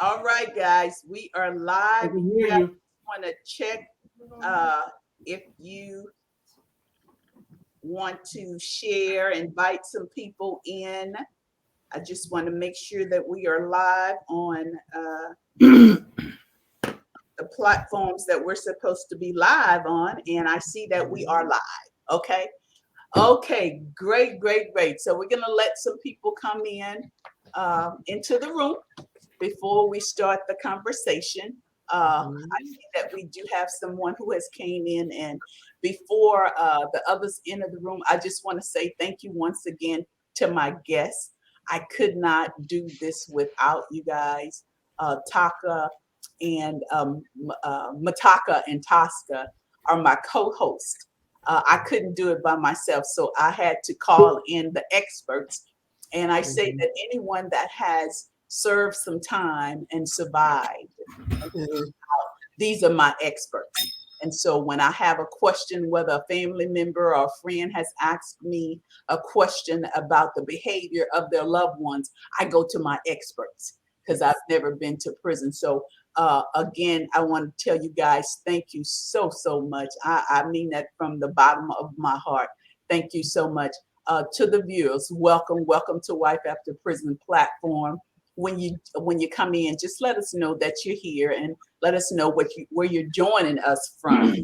All right, guys, we are I live. can You hear guys you. want to check uh, if you want to share, invite some people in. I just want to make sure that we are live on the platforms that we're supposed to be live on, and I see that we are live. Okay. Okay, great, great, great. So we're gonna let some people come in into the room before we start the conversation. I Mhm. see that we do have someone who has came in, and before the others enter the room, I just want to say thank you once again to my guests. I could not do this without you guys. Taka and Mataka and Tosca are my co-hosts. I couldn't do it by myself, so I had to call in the experts. And I say Mhm. that anyone that has served some time and survived, Mhm. these are my experts. And so when I have a question, whether a family member or a friend has asked me a question about the behavior of their loved ones, I go to my experts because I've Yes. never been to prison. So again, I want to tell you guys, thank you so, so much. I mean that from the bottom of my heart. Thank you so much. To the viewers, welcome, welcome to Wife After Prison platform. When you come in, just let us know that you're here and let us know where you're joining us from.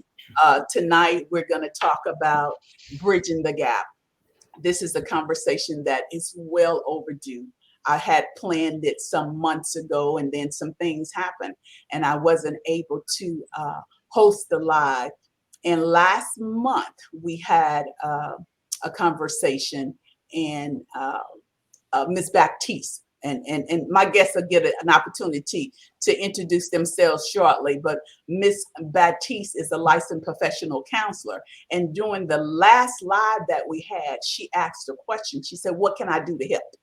Tonight, we're going to talk about bridging the gap. This is a conversation that is well overdue. I had planned it some months ago, and then some things happened, and I wasn't able to host the live. And last month, we had a conversation, and Ms. Baptiste. And my guests will get an opportunity to introduce themselves shortly. But Ms. Baptiste is a licensed professional counselor. And during the last live that we had, she asked a question. She said, "What can I do to help?"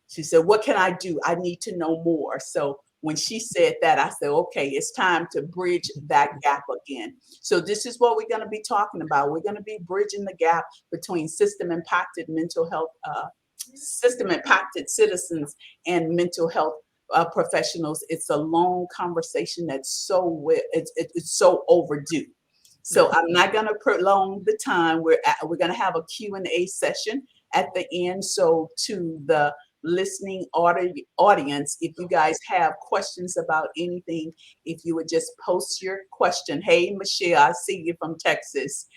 She said, "What can I do? I need to know more." So when she said that, I said, okay, it's time to bridge that gap again. So this is what we're going to be talking about. We're going to be bridging the gap between system impacted citizens and mental health professionals. It's a long conversation that's it's so overdue. So Yes. I'm not going to prolong the time. We're going to have a Q&A session at the end. So to the listening audience, if you guys have questions about anything, if you would just post your question. Hey, Michelle, I see you from Texas.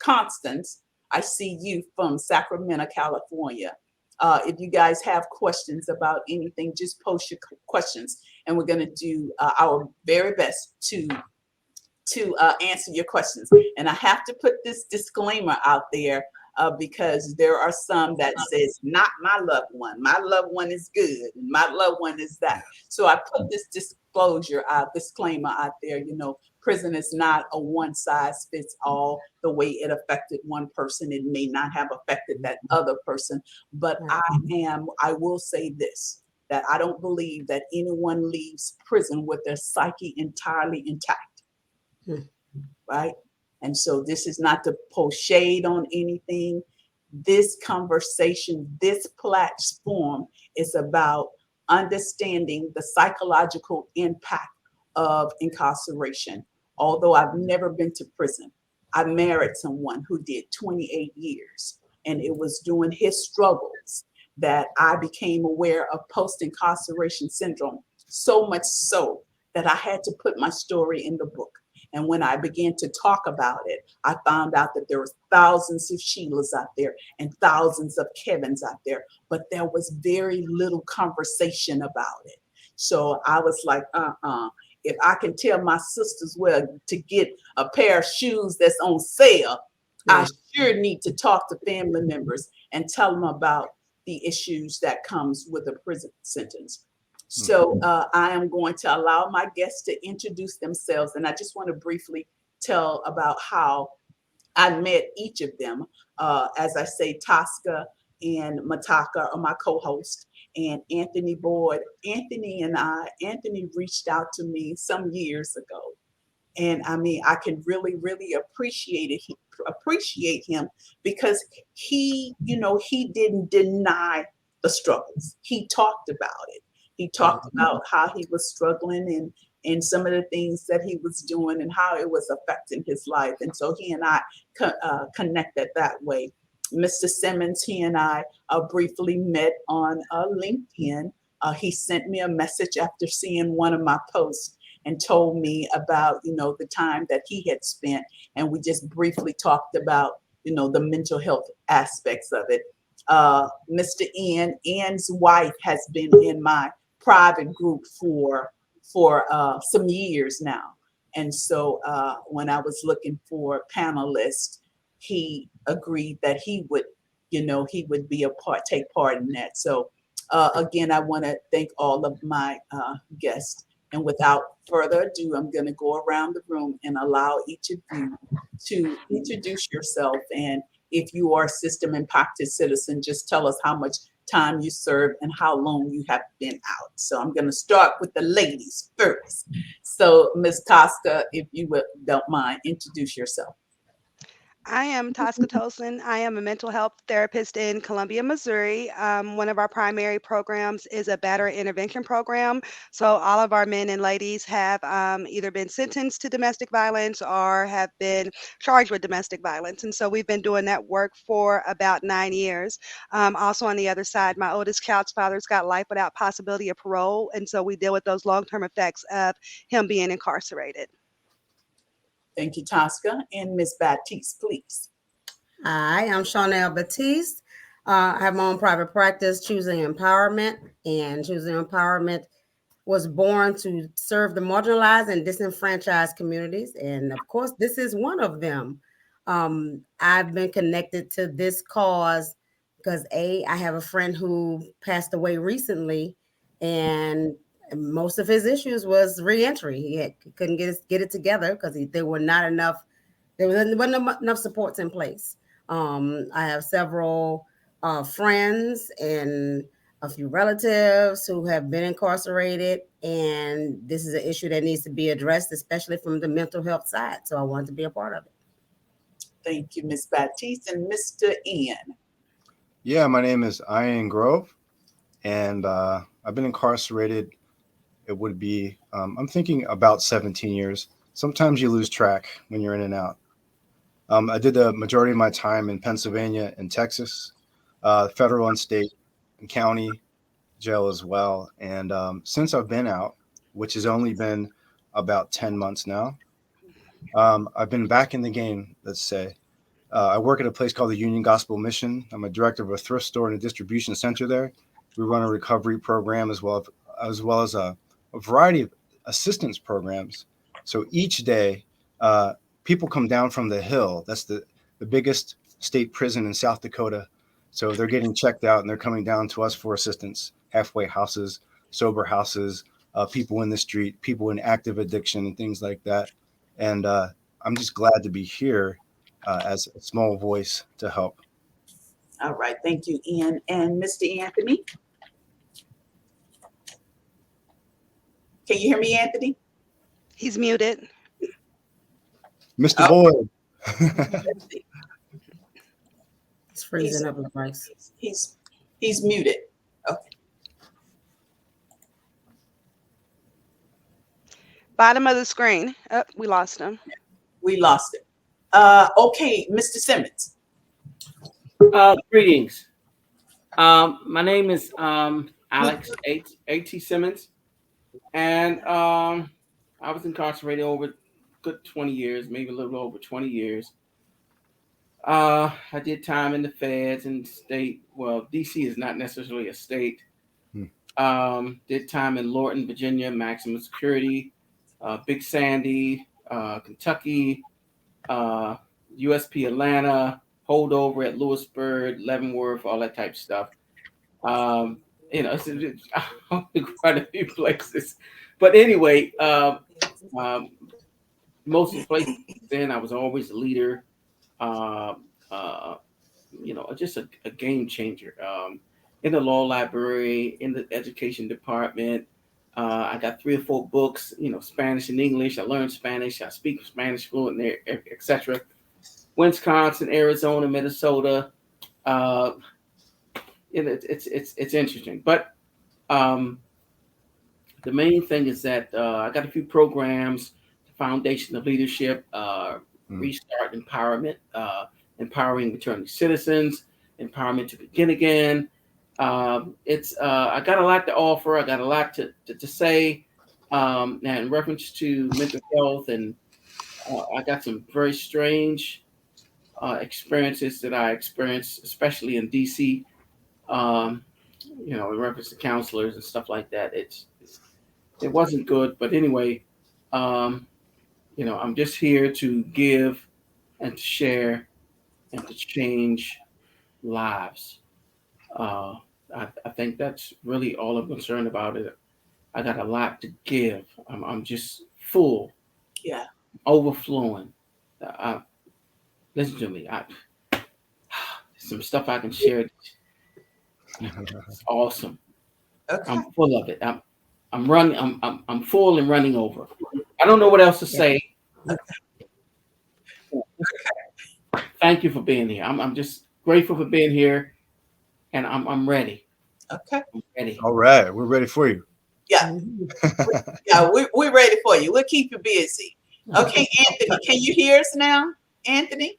Constance, I see you from Sacramento, California. If you guys have questions about anything, just post your questions, and we're going to do our very best to answer your questions. And I have to put this disclaimer out there because there are some that says, "Not my loved one. My loved one is good, and my loved one is that." So I put this disclaimer out there. Prison is not a one size fits all. The way it affected one person, it may not have affected that other person. But Right. I will say this, that I don't believe that anyone leaves prison with their psyche entirely intact, Mhm. right? And so this is not to post shade on anything. This conversation, this platform is about understanding the psychological impact of incarceration. Although I've never been to prison, I married someone who did 28 years, and it was during his struggles that I became aware of post incarceration syndrome, so much so that I had to put my story in the book. And when I began to talk about it, I found out that there was thousands of Sheilas out there and thousands of Kevins out there, but there was very little conversation about it. So I was like, if I can tell my sisters where to get a pair of shoes that's on sale, I Yes. sure need to talk to family members and tell them about the issues that comes with a prison sentence. So I am going to allow my guests to introduce themselves, and I just want to briefly tell about how I met each of them. As I say, Tosca and Mataka are my co-host, and Anthony Boyd. Anthony reached out to me some years ago, and I mean, I can really, really appreciate him because he didn't deny the struggles. He talked about it. He talked about how he was struggling and some of the things that he was doing and how it was affecting his life. And so he and I connected that way. Mr. Simmons, he and I briefly met on LinkedIn. He sent me a message after seeing one of my posts and told me about, the time that he had spent. And we just briefly talked about, the mental health aspects of it. Mr. Ian's wife has been in my private group for some years now. And so when I was looking for panelists, he agreed that he would be take part in that. So again, I want to thank all of my guests. And without further ado, I'm going to go around the room and allow each of you to introduce yourself. And if you are a system impacted citizen, just tell us how much time you serve and how long you have been out. So I'm going to start with the ladies first. So Ms. Tosca, if you don't mind, introduce yourself. I am Tosca Tolson. I am a mental health therapist in Columbia, Missouri. One of our primary programs is a battery intervention program. So, all of our men and ladies have either been sentenced to domestic violence or have been charged with domestic violence. And so, we've been doing that work for about 9 years. Also, on the other side, my oldest child's father's got life without possibility of parole. And so, we deal with those long term effects of him being incarcerated. Thank you, Tosca. And Ms. Baptiste, please. Hi, I'm Chanel Batiste. I have my own private practice, Choosing Empowerment, and Choosing Empowerment was born to serve the marginalized and disenfranchised communities. And of course, this is one of them. I've been connected to this cause because I have a friend who passed away recently, and most of his issues was reentry. He couldn't get it together because there were not enough. There wasn't enough supports in place. I have several friends and a few relatives who have been incarcerated, and this is an issue that needs to be addressed, especially from the mental health side. So I wanted to be a part of it. Thank you, Ms. Baptiste. And Mr. Ian. Yeah, my name is Ian Grove, and I've been incarcerated. It would be, I'm thinking about 17 years. Sometimes you lose track when you're in and out. I did the majority of my time in Pennsylvania and Texas, federal and state and county jail as well. And since I've been out, which has only been about 10 months now, I've been back in the game, let's say. I work at a place called the Union Gospel Mission. I'm a director of a thrift store and a distribution center there. We run a recovery program as well as a variety of assistance programs. So each day, uh, people come down from the Hill. That's the biggest state prison in South Dakota. So they're getting checked out and they're coming down to us for assistance. Halfway houses, sober houses, people in the street, people in active addiction, and things like that. And I'm just glad to be here as a small voice to help. All right. Thank you, Ian. And Mr. Anthony. Can you hear me, Anthony? He's muted. Mr. Oh, Boyd. let's see. It's He's freezing up like rice. he's he's muted. Okay, Bottom of the screen. Oh, we lost him. we lost it. Okay, Mr. Simmons. Greetings. My name is Alex A.T. Simmons, and I was incarcerated over good 20 years, maybe a little over 20 years. I did time in the feds and state. Well, D.C. is not necessarily a state. Hmm. Did time in Lorton, Virginia, maximum security, Big Sandy, Kentucky, uh, USP Atlanta, holdover at Lewisburg, Leavenworth, all that type of stuff. Um, it's quite a few places. But anyway, um, most of the places then I was always a leader. Uh, uh, just a game changer. In the law library, in the education department, I got 3 or 4 books. Spanish and English. I learned Spanish. I speak Spanish fluent, etc. Wisconsin, Arizona, Minnesota. Uh, it's interesting, but um, the main thing is that I got a few programs: the Foundation of Leadership, Mm. Restart Empowerment, Empowering Returning Citizens, Empowerment to Begin Again. It's I got a lot to offer. I got a lot to say. Now, in reference to mental health, and I got some very strange experiences that I experienced, especially in DC. Um, in reference to counselors and stuff like that. It wasn't good, but anyway, um, I'm just here to give and to share and to change lives. Uh, I think that's really all I'm concerned about. It. I got a lot to give. I'm just full, Yeah. overflowing. I, listen to me. Some stuff I can share. It's awesome. Okay. I'm full of it. I'm running. I'm full and running over. I don't know what else to Yeah. say. Thank you for being here. I'm just grateful for being here, and I'm ready. Okay. I'm ready. All right, we're ready for you. Yeah. Mhm. Yeah. We're ready for you. We'll keep you busy. Okay, Anthony, can you hear us now? Anthony,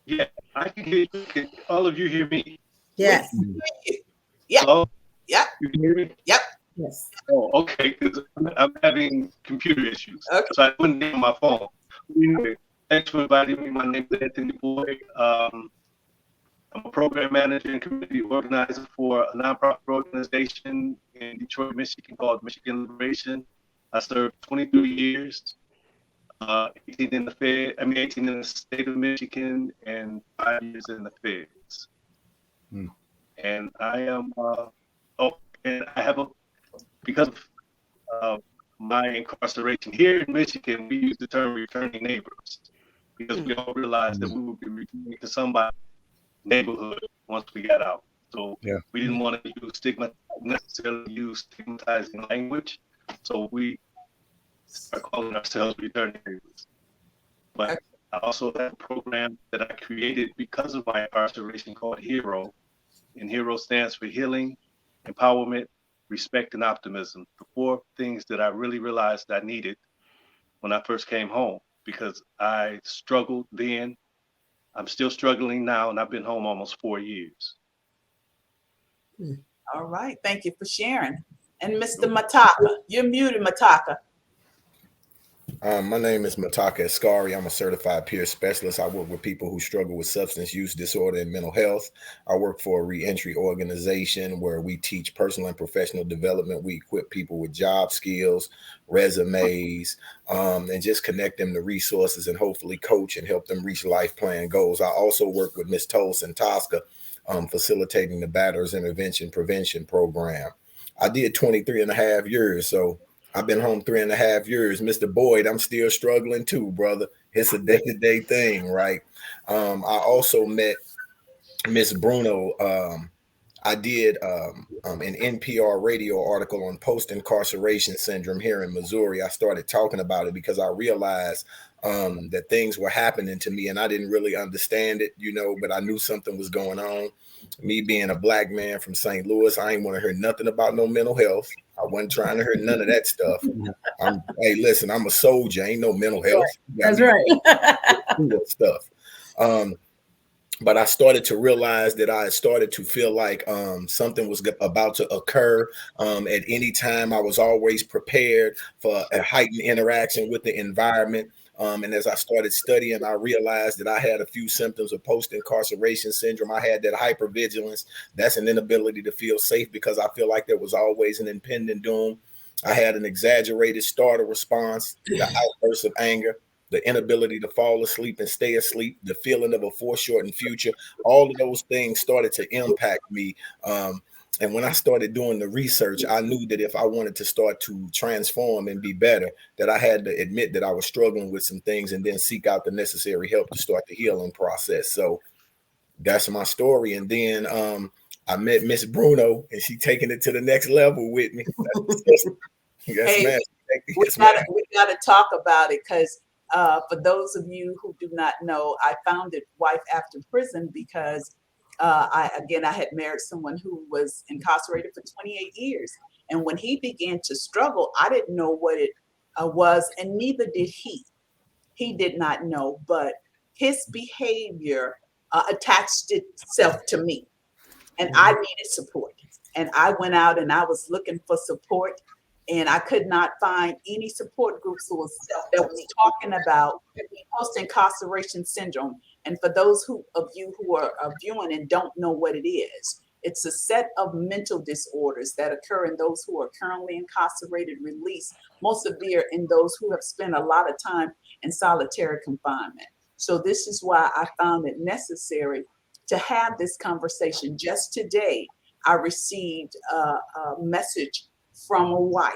Yeah, I can hear you. Can all of you hear me? we can Yes. Mm. hear you. Yeah. Hello? Yeah. You can hear me? Yep. Yes. Oh, okay, because I'm having computer issues. Okay. So I couldn't hear my phone. Anyway, thanks for inviting me. My name is Anthony Boyd. I'm a program manager and community organizer for a nonprofit organization in Detroit, Michigan called Michigan Liberation. I served 23 years, 18 in the Fed, 18 in the state of Michigan and 5 years in the feds. Mm. And I am, and I have because of uh, my incarceration here in Michigan, we use the term returning neighbors because we all realized that Mm. we would be returning to somebody's neighborhood once we got out. So Yeah. we didn't want to necessarily use stigmatizing language. So we start calling ourselves returning neighbors. But I also have a program that I created because of my incarceration called HERO. And HERO stands for Healing, Empowerment, Respect, and Optimism. The four things that I really realized I needed when I first came home because I struggled then. I'm still struggling now, and I've been home almost 4 years. All right. Thank you for sharing. And Mr. Mataka, you're muted, Mataka. My name is Mataka Ascari. I'm a certified peer specialist. I work with people who struggle with substance use disorder and mental health. I work for a reentry organization where we teach personal and professional development. We equip people with job skills, resumes, and just connect them to resources and hopefully coach and help them reach life plan goals. I also work with Ms. Tolson Tosca, facilitating the Batterers Intervention Prevention Program. I did 23 and a half years, so I've been home 3.5 years. Mr. Boyd, I'm still struggling too, brother. It's a day-to-day thing, right? I also met Miss Bruno. I did an NPR radio article on post-incarceration syndrome here in Missouri. I started talking about it because I realized that things were happening to me and I didn't really understand it, but I knew something was going on. Me being a black man from St. Louis, I ain't want to hear nothing about no mental health. I wasn't trying to hear none of that stuff. Hey, listen, I'm a soldier. Ain't no mental health. That's right. That stuff. But I started to realize that I started to feel like something was about to occur at any time. I was always prepared for a heightened interaction with the environment. And as I started studying, I realized that I had a few symptoms of post-incarceration syndrome. I had that hypervigilance. That's an inability to feel safe because I feel like there was always an impending doom. I had an exaggerated startle response, the outbursts of anger, the inability to fall asleep and stay asleep, the feeling of a foreshortened future. All of those things started to impact me. And when I started doing the research, I knew that if I wanted to start to transform and be better, that I had to admit that I was struggling with some things and then seek out the necessary help to start the healing process. So that's my story. And then I met Miss Bruno and she taking it to the next level with me. Yes, Hey, ma'am. we Yes, ma'am. gotta talk about it because for those of you who do not know, I founded Wife After Prison because I had married someone who was incarcerated for 28 years. And when he began to struggle, I didn't know what it was, and neither did he. He did not know, but his behavior attached itself to me, and I needed support. And I went out and I was looking for support, and I could not find any support groups that was talking about post incarceration syndrome. And for those of you who are viewing and don't know what it is, it's a set of mental disorders that occur in those who are currently incarcerated, released, most severe in those who have spent a lot of time in solitary confinement. So this is why I found it necessary to have this conversation. Just today, I received a message from a wife.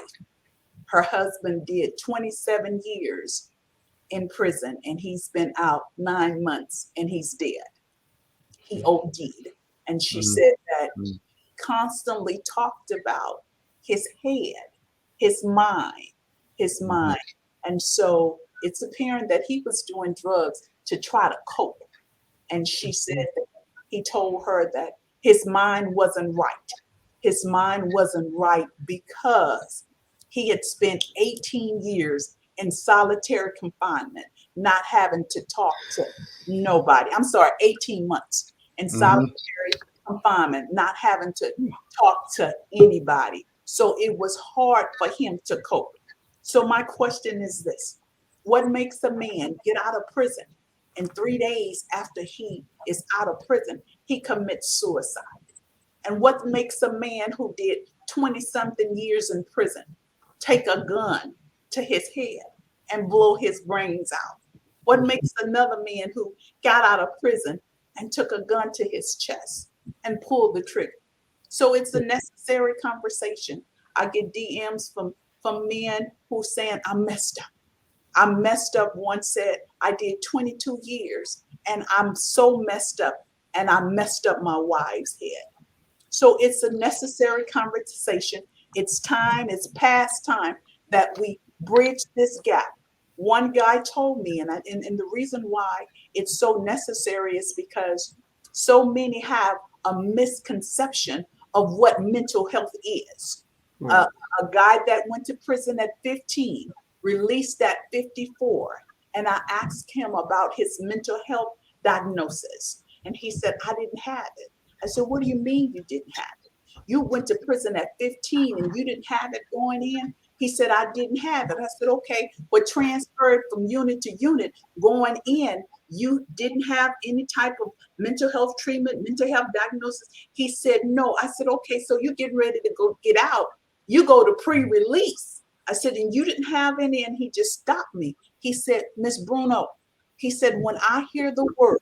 Her husband did 27 years in prison, and he's been out 9 months, and he's dead. He OD'd. And she Mm, said that mm, constantly talked about his head, his mind, his mhm, mind. And so it's apparent that he was doing drugs to try to cope. And she said that he told her that his mind wasn't right. His mind wasn't right because he had spent 18 years in solitary confinement, not having to talk to nobody. I'm sorry, 18 months in mhm, solitary confinement, not having to talk to anybody. So it was hard for him to cope. So my question is this: what makes a man get out of prison and 3 days after he is out of prison, he commits suicide? And what makes a man who did 20 something years in prison take a gun to his head and blow his brains out? What makes another man who got out of prison and took a gun to his chest and pulled the trigger? So it's a necessary conversation. I get DMs from men who saying, I'm messed up. I'm messed up. One said, I did 22 years and I'm so messed up, and I messed up my wife's head. So it's a necessary conversation. It's time, it's past time that we bridge this gap. One guy told me, and the reason why it's so necessary is because so many have a misconception of what mental health is. Right. Uh, a guy that went to prison at 15, released at 54, and I asked him about his mental health diagnosis, and he said, I didn't have it. I said, what do you mean you didn't have it? You went to prison at 15 and you didn't have it going in? He said, I didn't have it. I said, okay, but transferred from unit to unit going in, you didn't have any type of mental health treatment, mental health diagnosis? He said, no. I said, okay, so you're getting ready to go get out. You go to pre-release. I said, and you didn't have any? And he just stopped me. He said, Miss Bruno, he said, when I hear the word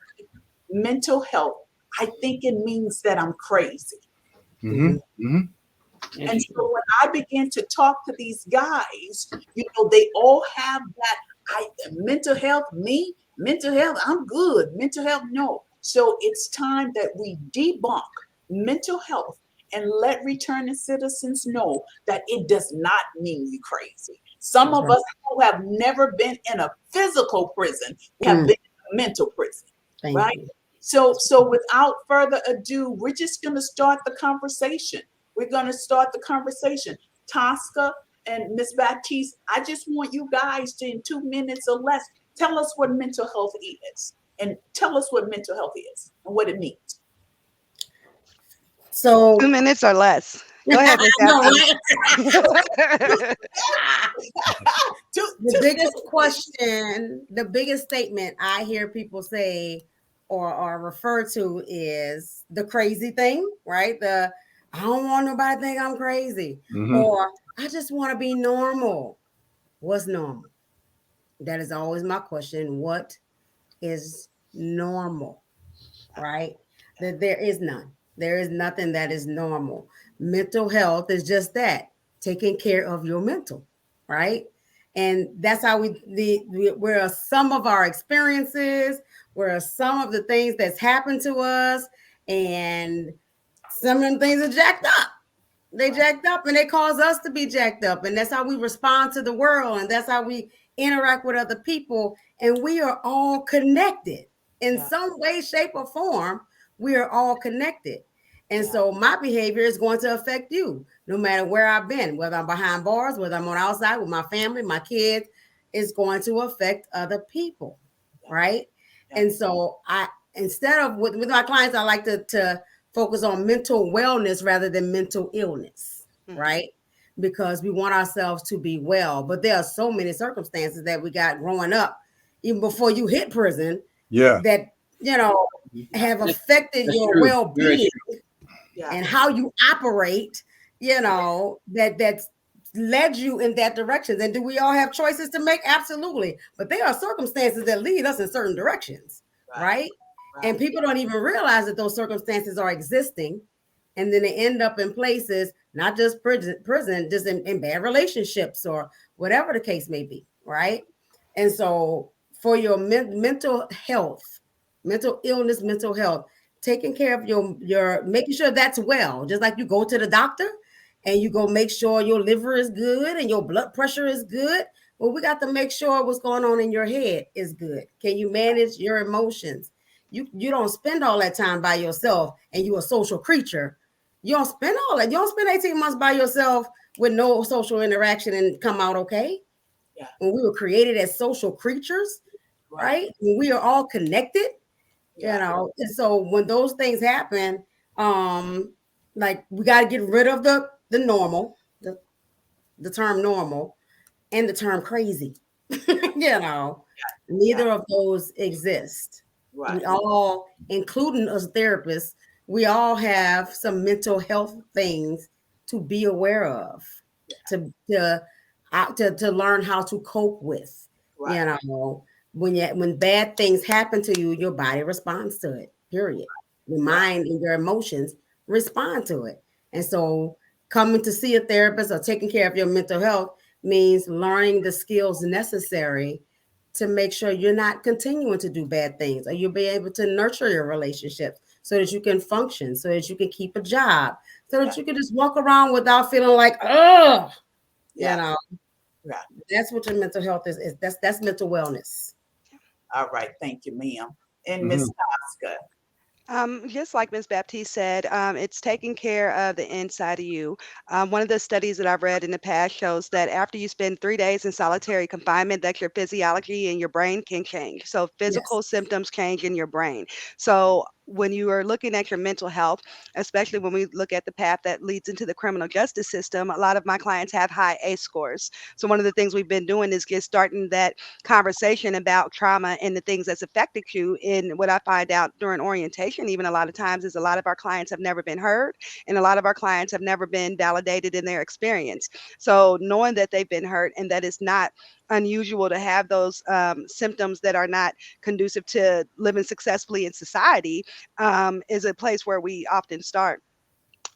mental health, I think it means that I'm crazy. Mm-hmm. mhm, mhm, And Interesting. so when I begin to talk to these guys, they all have that mental health, me, mental health, I'm good. Mental health, no. So it's time that we debunk mental health and let returning citizens know that it does not mean you crazy. Some That's of right. us who have never been in a physical prison, we have Mm, been in a mental prison, thank right? you. So without further ado, we're just going to start the conversation. We're going to start the conversation. Tosca and Miss Baptiste, I just want you guys to, in 2 minutes or less, tell us what mental health is, and tell us what mental health is and what it means. Two So, minutes or less. Go I ahead, Miss know, Baptiste. right? Two, The two, biggest question, the biggest statement I hear people say or refer to is the crazy thing, right? I don't want nobody to think I'm crazy, mhm, or I just want to be normal. What's normal? That is always my question. What is normal? Right? That there is none. There is nothing that is normal. Mental health is just that, taking care of your mental, right? And that's how where some of our experiences, where some of the things that's happened to us, and some of them things are jacked up. They jacked up and they cause us to be jacked up. And that's how we respond to the world. And that's how we interact with other people. And we are all connected in yeah, some way, shape, or form. we are all connected. And Yeah. so my behavior is going to affect you no matter where I've been, whether I'm behind bars, whether I'm on outside with my family, my kids, it's going to affect other people. Yeah. Right. Yeah. And so instead of with my clients, I like to focus on mental wellness rather than mental illness. Mhm. Right. Because we want ourselves to be well. But there are so many circumstances that we got growing up, even before you hit prison, Yeah. that, Yeah. have affected That's your true. Very well-being true. Yeah. and how you operate, that's led you in that direction. And do we all have choices to make? Absolutely. But there are circumstances that lead us in certain directions, Right. right? And Right. people don't even realize that those circumstances are existing. And then they end up in places, not just prison, just in bad relationships or whatever the case may be, right? And so for your mental health, mental illness, mental health, taking care of your making sure that's well, just like you go to the doctor and you go make sure your liver is good and your blood pressure is good. Well, we got to make sure what's going on in your head is good. Can you manage your emotions? You don't spend all that time by yourself, and you're a social creature. You don't spend all that. You don't spend 18 months by yourself with no social interaction and come out okay. Yeah. When we were created as social creatures, Right. right? When we are all connected, Yeah. and so when those things happen, um like we got to get rid of the normal, the term normal, and the term crazy. you know Yeah. Neither of those exist. We Right. all, including us therapists, we all have some mental health things to be aware of, Yeah. to learn how to cope with. Right. You know, when bad things happen to you, your body responds to it. Period. Your Right. mind and your emotions respond to it. And so, coming to see a therapist or taking care of your mental health means learning the skills necessary to make sure you're not continuing to do bad things, or you'll be able to nurture your relationships so that you can function, so that you can keep a job, so Yeah. that you can just walk around without feeling like, oh, you Yeah. know, Yeah. that's what your mental health is. That's mental wellness. All right. Thank you, ma'am. And Hmm. Miss Tosca. Just like Ms. Baptiste said, it's taking care of the inside of you. One of the studies that I've read in the past shows that after you spend 3 days in solitary confinement, that your physiology and your brain can change. So Yes. physical symptoms change in your brain. So when you are looking at your mental health, especially when we look at the path that leads into the criminal justice system, a lot of my clients have high ACE scores. So one of the things we've been doing is get starting that conversation about trauma and the things that's affected you. And what I find out during orientation, even a lot of times, is a lot of our clients have never been heard, and a lot of our clients have never been validated in their experience. So knowing that they've been hurt and that it's not unusual to have those symptoms that are not conducive to living successfully in society is a place where we often start.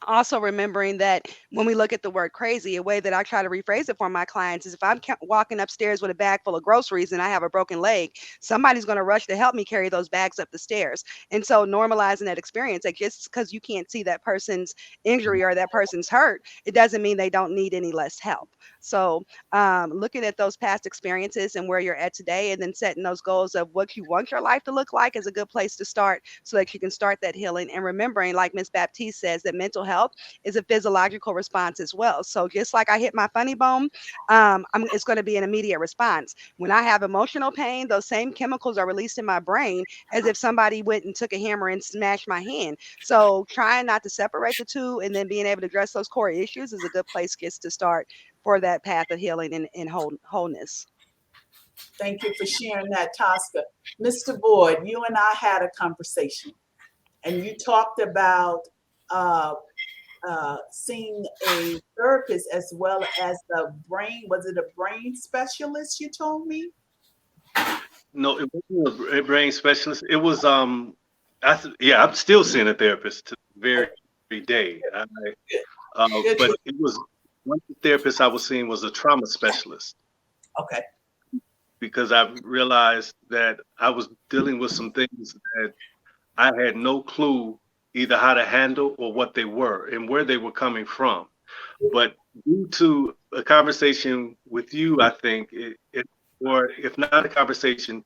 Also remembering that when we look at the word crazy, a way that I try to rephrase it for my clients is if I'm walking upstairs with a bag full of groceries and I have a broken leg, somebody's going to rush to help me carry those bags up the stairs. And so normalizing that experience, like just because you can't see that person's injury or that person's hurt, it doesn't mean they don't need any less help. So looking at those past experiences and where you're at today, and then setting those goals of what you want your life to look like is a good place to start so that you can start that healing. And remembering, like Miss Baptiste says, that mental health is a physiological response as well. So just like I hit my funny bone, it's going to be an immediate response. When I have emotional pain, those same chemicals are released in my brain as if somebody went and took a hammer and smashed my hand. So trying not to separate the two and then being able to address those core issues is a good place gets to start for that path of healing and wholeness. Thank you for sharing that, Tosca. Mr. Boyd, you and I had a conversation, and you talked about uh, seeing a therapist as well as the brain. Was it a brain specialist? You told me. No, it wasn't a brain specialist. It was yeah, I'm still seeing a therapist to Uh, every day. Good. But it was one therapist I was seeing was a trauma specialist Okay. because I realized that I was dealing with some things that I had no clue either how to handle or what they were and where they were coming from. But due to a conversation with you, I think or if not a conversation,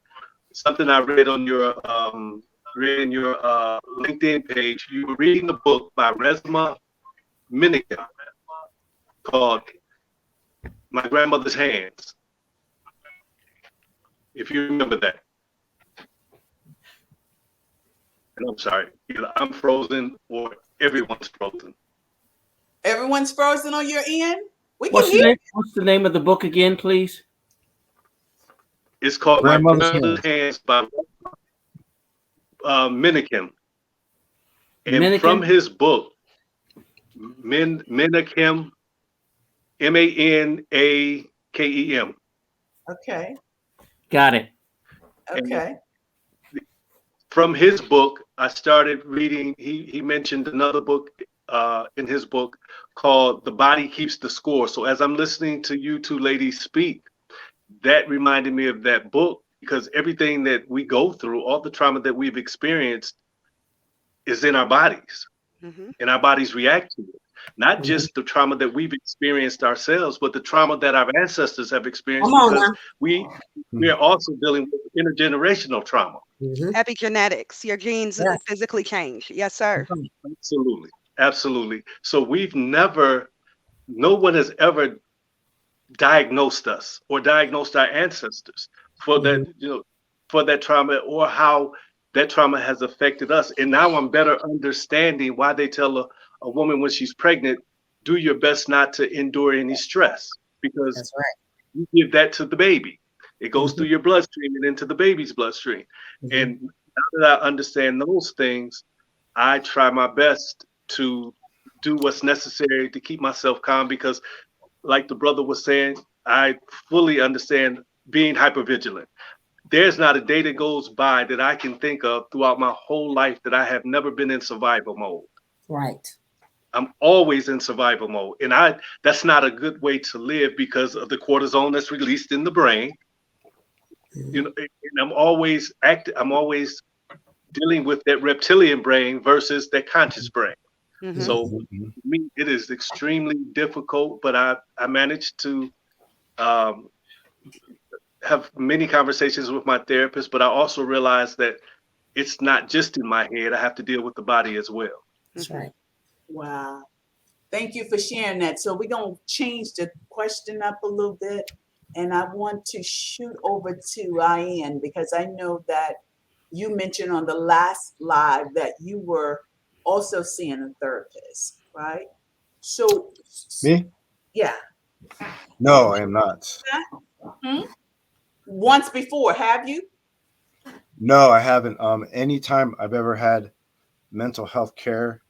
something I read on your read in your LinkedIn page, you were reading a book by Resma Minikin called My Grandmother's Hands, if you remember that. And I'm sorry, either I'm frozen or everyone's frozen. Everyone's frozen on your end. We can What's the hear. name? What's the name of the book again, please? It's called My Grandmother's Grandmother's hands. Hands by Minikin. And from Minikin. his book, Minikim, Manakeem. Okay. Got it. And Okay. from his book, I started reading. He mentioned another book in his book called "The Body Keeps the Score." So as I'm listening to you two ladies speak, that reminded me of that book because everything that we go through, all the trauma that we've experienced, is in our bodies, Hmm. and our bodies react to it. Not Mhm. just the trauma that we've experienced ourselves, but the trauma that our ancestors have Come experienced on because now. we are also dealing with intergenerational trauma. Hmm. Epigenetics. Your genes Yes. physically change. Yes, sir. Absolutely. Absolutely. So no one has ever diagnosed us or diagnosed our ancestors for Hmm. that, for that trauma or how that trauma has affected us. And now I'm better understanding why they tell a woman when she's pregnant, do your best not to endure any stress because That's right. you give that to the baby. It goes Hmm. through your bloodstream and into the baby's bloodstream. Hmm. And now that I understand those things, I try my best to do what's necessary to keep myself calm because, like the brother was saying, I fully understand being hypervigilant. There's not a day that goes by that I can think of throughout my whole life that I have never been in survival mode. Right. I'm always in survival mode. And that's not a good way to live because of the cortisone that's released in the brain. Mhm. And I'm always dealing with that reptilian brain versus that conscious brain. Hmm. So Mhm. for me, it is extremely difficult, but I managed to um, have many conversations with my therapist, but I also realized that it's not just in my head. I have to deal with the body as well. That's Hmm. right. Wow. Thank you for sharing that. So we're gonna change the question up a little bit, and I want to shoot over to Ian because I know that you mentioned on the last live that you were also seeing a therapist, right? So, Me? yeah, you No, I am not. hmm? Once before, have you? No, I haven't. Anytime I've ever had mental health care,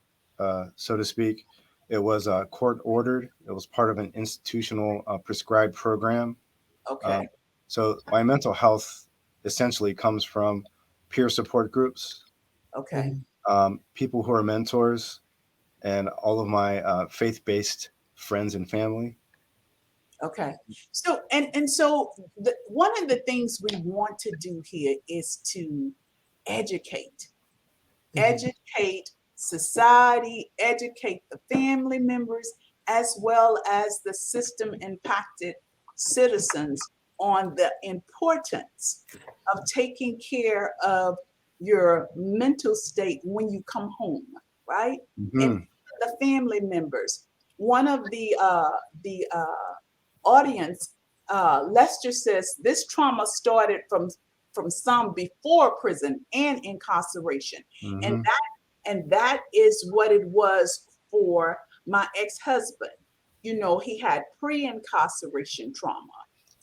so to speak, it was court ordered. It was part of an institutional prescribed program. Okay, Um, so my mental health essentially comes from peer support groups, okay, Mhm. people who are mentors, and all of my faith-based friends and family. okay. So so one of the things we want to do here is to educate Mhm. educate society, educate the family members, as well as the system impacted citizens on the importance of taking care of your mental state when you come home, right? And Hmm. the family members. One of the audience, Lester says this trauma started from some before prison and incarceration, and Hmm. that is what it was for my ex-husband. You know, he had pre-incarceration trauma.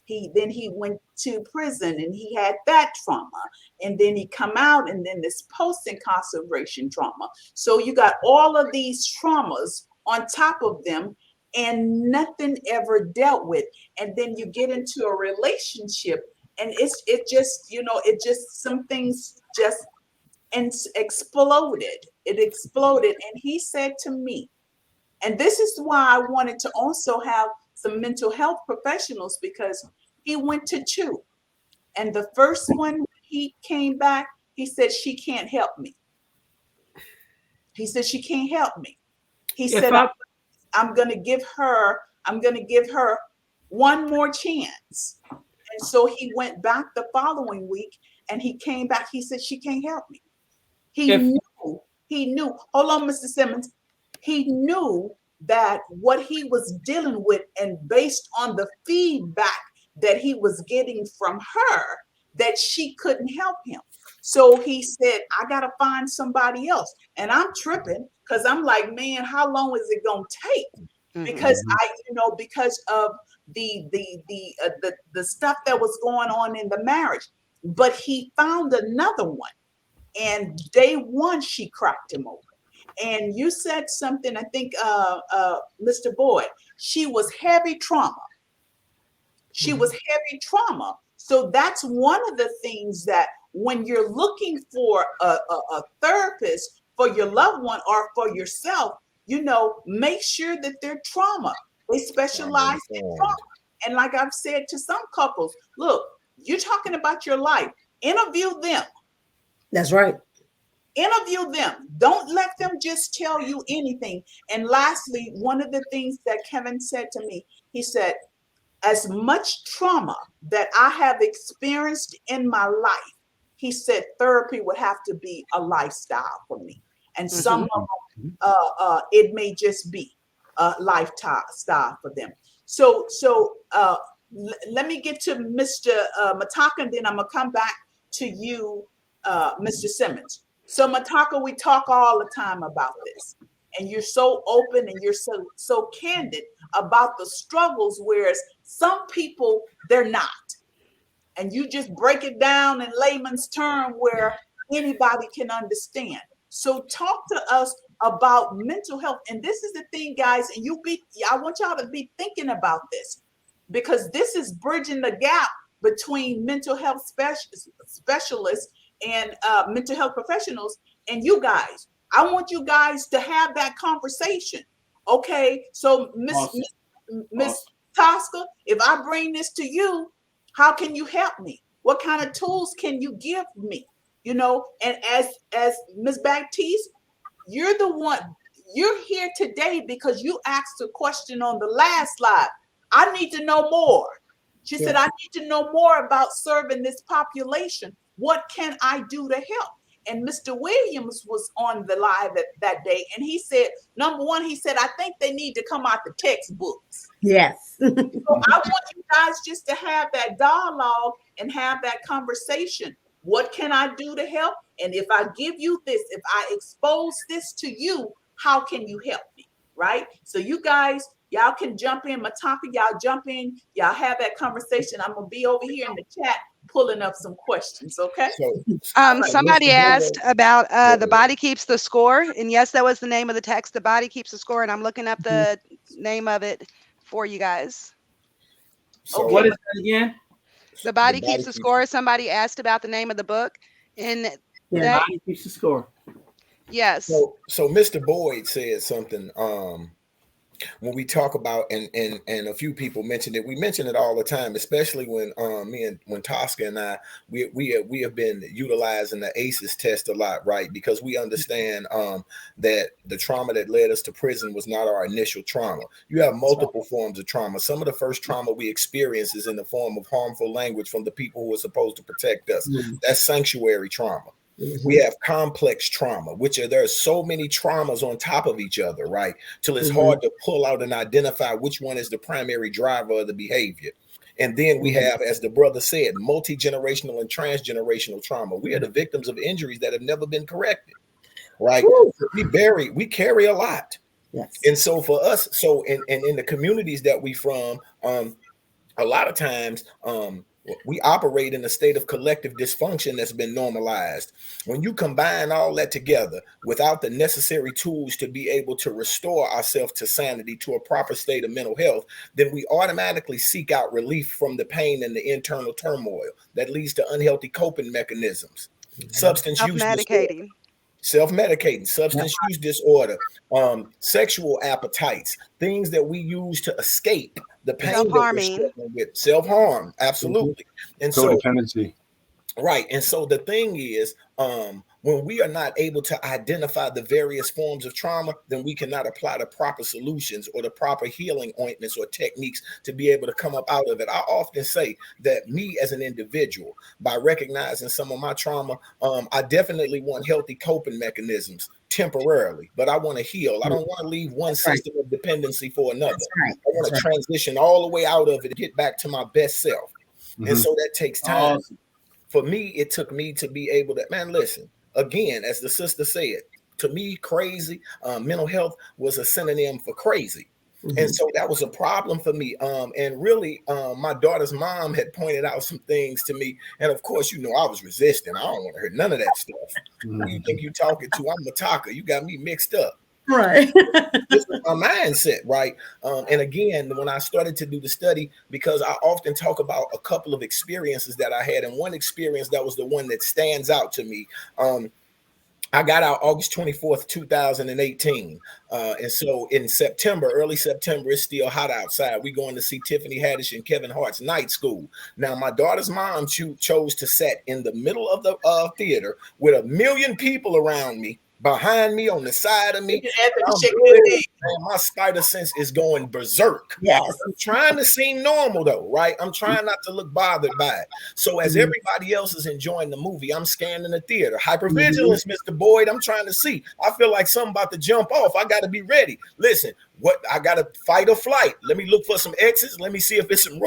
He went to prison and he had that trauma, and then he come out and then this post-incarceration trauma. So you got all of these traumas on top of them and nothing ever dealt with. And then you get into a relationship and it just some things just and exploded. It exploded. And he said to me, and this is why I wanted to also have some mental health professionals because he went to two. And the first one, he came back, he said, she can't help me. He said, she can't help me. He If said, I I'm going to give her, I'm going to give her one more chance. And so he went back the following week and he came back. He said, she can't help me. He If knew, hold on, Mr. Simmons. He knew that what he was dealing with, and based on the feedback that he was getting from her, that she couldn't help him. So he said, I got to find somebody else. And I'm tripping because I'm like, man, how long is it going to take? Hmm. Because because of the stuff that was going on in the marriage. But he found another one, and day one she cracked him open. And you said something, I think, Mr. Boyd, she was heavy trauma. She was heavy trauma. So that's one of the things that when you're looking for a therapist for your loved one or for yourself, make sure that they're trauma. They Trauma specialize in trauma. informed. And like I've said to some couples, look, you're talking about your life. Interview them. That's right. Interview them. Don't let them just tell you anything. And lastly, one of the things that Kevin said to me, he said, as much trauma that I have experienced in my life, he said therapy would have to be a lifestyle for me. And some Hmm. of them, it may just be a lifestyle for them. So let me get to Mr. Mataka, and then I'm gonna come back to you, Mr. Simmons. So Mataka, we talk all the time about this, and you're so open and you're so candid about the struggles, whereas some people they're not, and you just break it down in layman's term where anybody can understand. So talk to us about mental health. And this is the thing, guys, and I want y'all to be thinking about this, because this is bridging the gap between mental health specialists and mental health professionals and you guys. I want you guys to have that conversation. Okay, so awesome, Miss awesome. Tosca, if I bring this to you, how can you help me? What kind of tools can you give me? And as Miss Baptiste, you're the one, you're here today because you asked a question on the last slide. I need to know more. She said, Yes. I need to know more about serving this population. What can I do to help? And Mr. Williams was on the live that day, and he said, number one, he said, I think they need to come out the textbooks. Yes. So I want you guys just to have that dialogue and have that conversation. What can I do to help? And if I give you this, if I expose this to you, how can you help me? Right? So you guys, y'all can jump in. Mataka, y'all jump in. Y'all have that conversation. I'm gonna be over here in the chat pulling up some questions. Okay. So, All right. so Somebody Mr. asked Boyd, about go the ahead. body keeps the score, and yes, that was the name of the text. The body keeps the score, and I'm looking up the name of it for you guys. Okay. What So is that again? The the body keeps body the keeps. score. Somebody asked about the name of the book, and The Yeah. that body keeps the score. yes. So Mr. Boyd said something. When we talk about and a few people mentioned it, we mention it all the time, especially when when Tosca and I we have been utilizing the ACEs test a lot, right? Because we understand that the trauma that led us to prison was not our initial trauma. You have multiple forms of trauma. Some of the first trauma we experience is in the form of harmful language from the people who are supposed to protect us. That's sanctuary trauma. We have complex trauma, which there's so many traumas on top of each other, right? Till it's hard to pull out and identify which one is the primary driver of the behavior. And then we have, as the brother said, multi-generational and transgenerational trauma. We are the victims of injuries that have never been corrected, right? Woo. We carry a lot. Yes. And so for us, in the communities that we from, a lot of times we operate in a state of collective dysfunction that's been normalized. When you combine all that together without the necessary tools to be able to restore ourselves to sanity, to a proper state of mental health, then we automatically seek out relief from the pain and the internal turmoil that leads to unhealthy coping mechanisms. Substance Self use disorder, medicating, self-medicating, Yep. substance use disorder, sexual appetites, things that we use to escape the self pain that we're harming. struggling with, self-harm, absolutely. And so Codependency. right. And so the thing is, When we are not able to identify the various forms of trauma, then we cannot apply the proper solutions or the proper healing ointments or techniques to be able to come up out of it. I often say that me as an individual, by recognizing some of my trauma, I definitely want healthy coping mechanisms temporarily, but I want to heal. I don't want to leave one That's right. system of dependency for another. That's right. I want That's to right. transition all the way out of it and get back to my best self. And Mhm. so that takes time. Awesome. For me, it took me to be able to, man, listen, again, as the sister said, to me, crazy, mental health was a synonym for crazy. And Mhm. so that was a problem for me. And really, my daughter's mom had pointed out some things to me. And of course, you know, I was resisting. I don't want to hear none of that stuff. Who you Mhm. think you talking to? I'm Mataka. You got me mixed up. Right. This was my mindset, right? And again, when I started to do the study, because I often talk about a couple of experiences that I had, and one experience that was the one that stands out to me. I got out August 24th, 2018. And so in September, early September, it's still hot outside. We going to see Tiffany Haddish and Kevin Hart's Night School. Now, my daughter's mom chose to sit in the middle of the theater with 1 million people around me, behind me, on the side of me. Anthony, I'm shake your good. leg. Man, my spider sense is going berserk. Yes. I'm trying to seem normal though, right? I'm trying not to look bothered by it. So as Mhm. everybody else is enjoying the movie, I'm scanning the theater. Mhm. Hypervigilance, Mr. Boyd. I'm trying to see. I feel like something about to jump off. I got to be ready. Listen, what I got to fight or flight. Let me look for some exits. Let me see if it's some.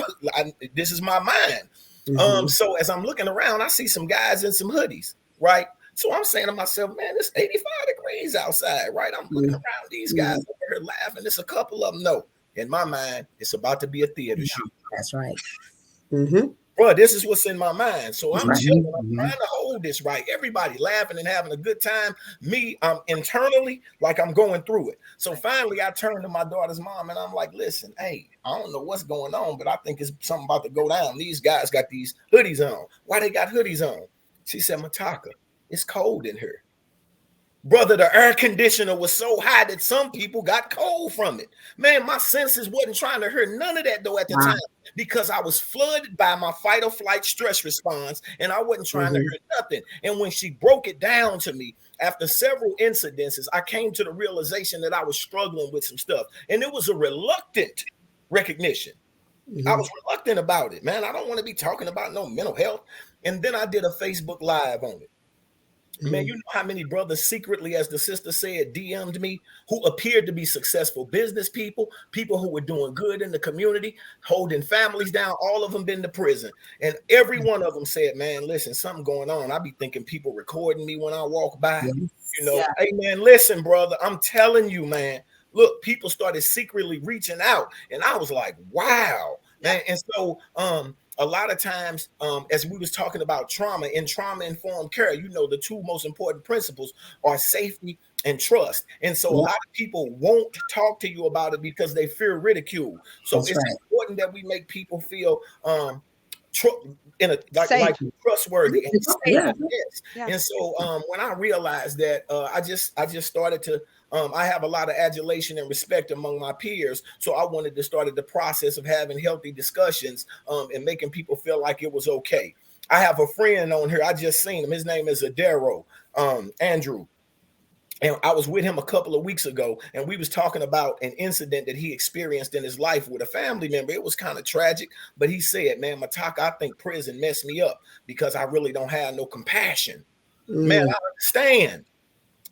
This is my mind. Mhm. So as I'm looking around, I see some guys in some hoodies, right? So I'm saying to myself, man, it's 85 degrees outside, right? I'm looking Mhm. around these guys Mhm. over here laughing. There's a couple of them. No, in my mind, it's about to be a theater shoot. That's right. Mhm. Bro, this is what's in my mind. So That's I'm right. chilling. Mhm. I'm Mhm. trying to hold this right. Everybody laughing and having a good time. Me, I'm internally like I'm going through it. So finally, I turned to my daughter's mom and I'm like, listen, hey, I don't know what's going on, but I think it's something about to go down. These guys got these hoodies on. Why they got hoodies on? She said, Mataka, it's cold in here. Brother, the air conditioner was so high that some people got cold from it. Man, my senses wasn't trying to hear none of that though at the Wow. time because I was flooded by my fight or flight stress response and I wasn't trying to Mhm. hear nothing. And when she broke it down to me after several incidences, I came to the realization that I was struggling with some stuff. And it was a reluctant recognition. I Mhm. was reluctant about it, man. I don't want to be talking about no mental health. And then I did a Facebook Live on it. Man, you Mhm. know how many brothers secretly, as the sister said, DM'd me who appeared to be successful business people, people who were doing good in the community, holding families down. All of them been to prison. And every one of them said, man, listen, something going on. I be thinking people recording me when I walk by. You Yes. know, Yeah. hey, man, listen, brother, I'm telling you, man. Look, people started secretly reaching out. And I was like, wow, Yeah. man. And so, a lot of times, as we was talking about trauma, in trauma-informed care, you know, the two most important principles are safety and trust. And so a Yep. lot of people won't talk to you about it because they fear ridicule. So That's it's right. important that we make people feel tr- in a like Safe. trustworthy and safe. Yeah. Yes. Yeah. And so when I realized that, I just started to I have a lot of adulation and respect among my peers. So I wanted to start the process of having healthy discussions and making people feel like it was okay. I have a friend on here. I just seen him. His name is Adero, Andrew. And I was with him a couple of weeks ago, and we was talking about an incident that he experienced in his life with a family member. It was kind of tragic, but he said, man, Mataka, I think prison messed me up because I really don't have no compassion. Man, Mm. I understand.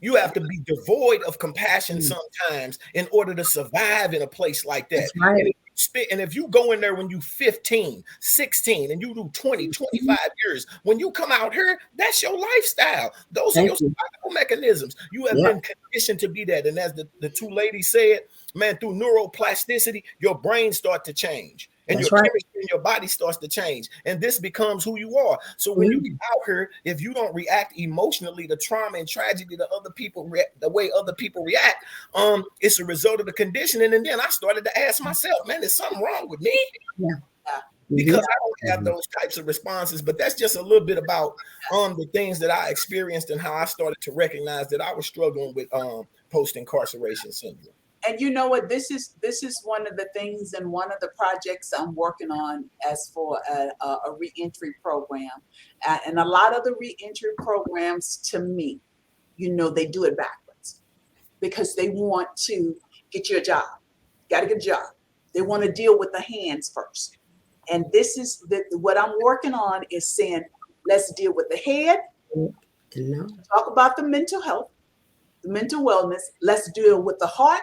You have to be devoid of compassion Mm. sometimes in order to survive in a place like that. That's right. And if you go in there when you 15, 16, and you do 20, Mhm. 25 years, when you come out here, that's your lifestyle. Those are Thank your you. survival mechanisms. You have Yep. been conditioned to be that. And as the two ladies said, man, through neuroplasticity, your brain starts to change and your That's right. chemistry in your body starts to change. And this becomes who you are. So when you get Mhm. out here, if you don't react emotionally to trauma and tragedy to other people, the way other people react, it's a result of the conditioning. And then I started to ask myself, man, is something wrong with me? Yeah. Yeah. Mhm. Because I don't have those types of responses. But that's just a little bit about the things that I experienced and how I started to recognize that I was struggling with post incarceration syndrome. And you know what? This is one of the things and one of the projects I'm working on as for a reentry program. And a lot of the reentry programs, to me, they do it backwards because they want to get you a job. Got to get a job. They want to deal with the hands first. And this is what I'm working on is saying, let's deal with the head, No. talk about the mental health, the mental wellness. Let's deal with the heart,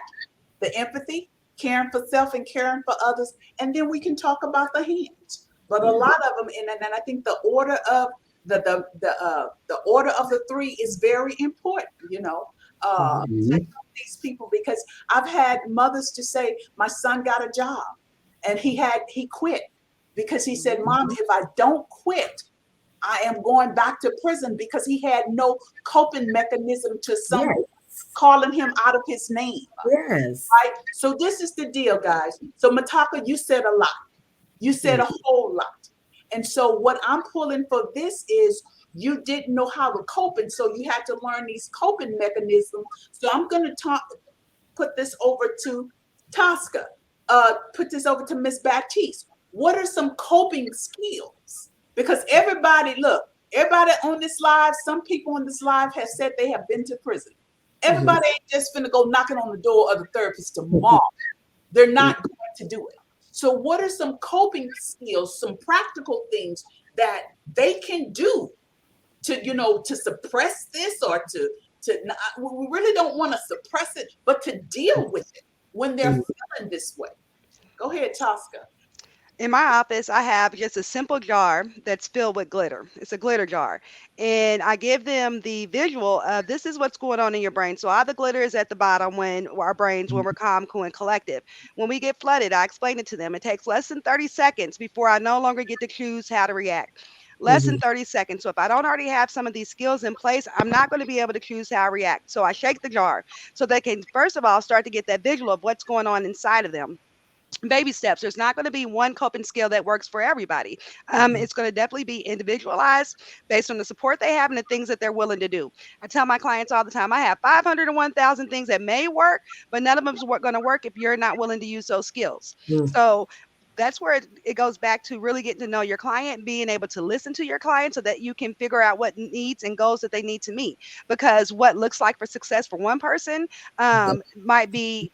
the empathy, caring for self and caring for others, and then we can talk about the hands. But a lot of them, and I think the order of the order of the three is very important. To Mhm. help these people because I've had mothers to say, my son got a job, and he quit because he said, Mom, if I don't quit, I am going back to prison because he had no coping mechanism to someone Yes. calling him out of his name. Yes. Right? So this is the deal, guys. So Mataka, you said a lot. You said a whole lot. And so what I'm pulling for this is you didn't know how to cope, and so you had to learn these coping mechanisms. So I'm going to put this over to Tosca. Put this over to Miss Baptiste. What are some coping skills? Because everybody on this live, some people on this live have said they have been to prison. Mhm. Everybody ain't just finna go knocking on the door of the therapist tomorrow. They're not going to do it. So, what are some coping skills, some practical things that they can do to suppress this or to we really don't want to suppress it, but to deal with it when they're feeling this way. Go ahead, Tosca. In my office, I have just a simple jar that's filled with glitter. It's a glitter jar. And I give them the visual of this is what's going on in your brain. So all the glitter is at the bottom when our brains, when we're calm, cool, and collective. When we get flooded, I explain it to them. It takes less than 30 seconds before I no longer get to choose how to react. Less than Mhm. 30 seconds. So if I don't already have some of these skills in place, I'm not going to be able to choose how I react. So I shake the jar so they can, first of all, start to get that visual of what's going on inside of them. Baby steps. There's not going to be one coping skill that works for everybody. It's going to definitely be individualized based on the support they have and the things that they're willing to do. I tell my clients all the time, I have 501,000 things that may work, but none of them are going to work if you're not willing to use those skills. Mhm. So that's where it goes back to really getting to know your client, being able to listen to your client so that you can figure out what needs and goals that they need to meet. Because what looks like for success for one person might be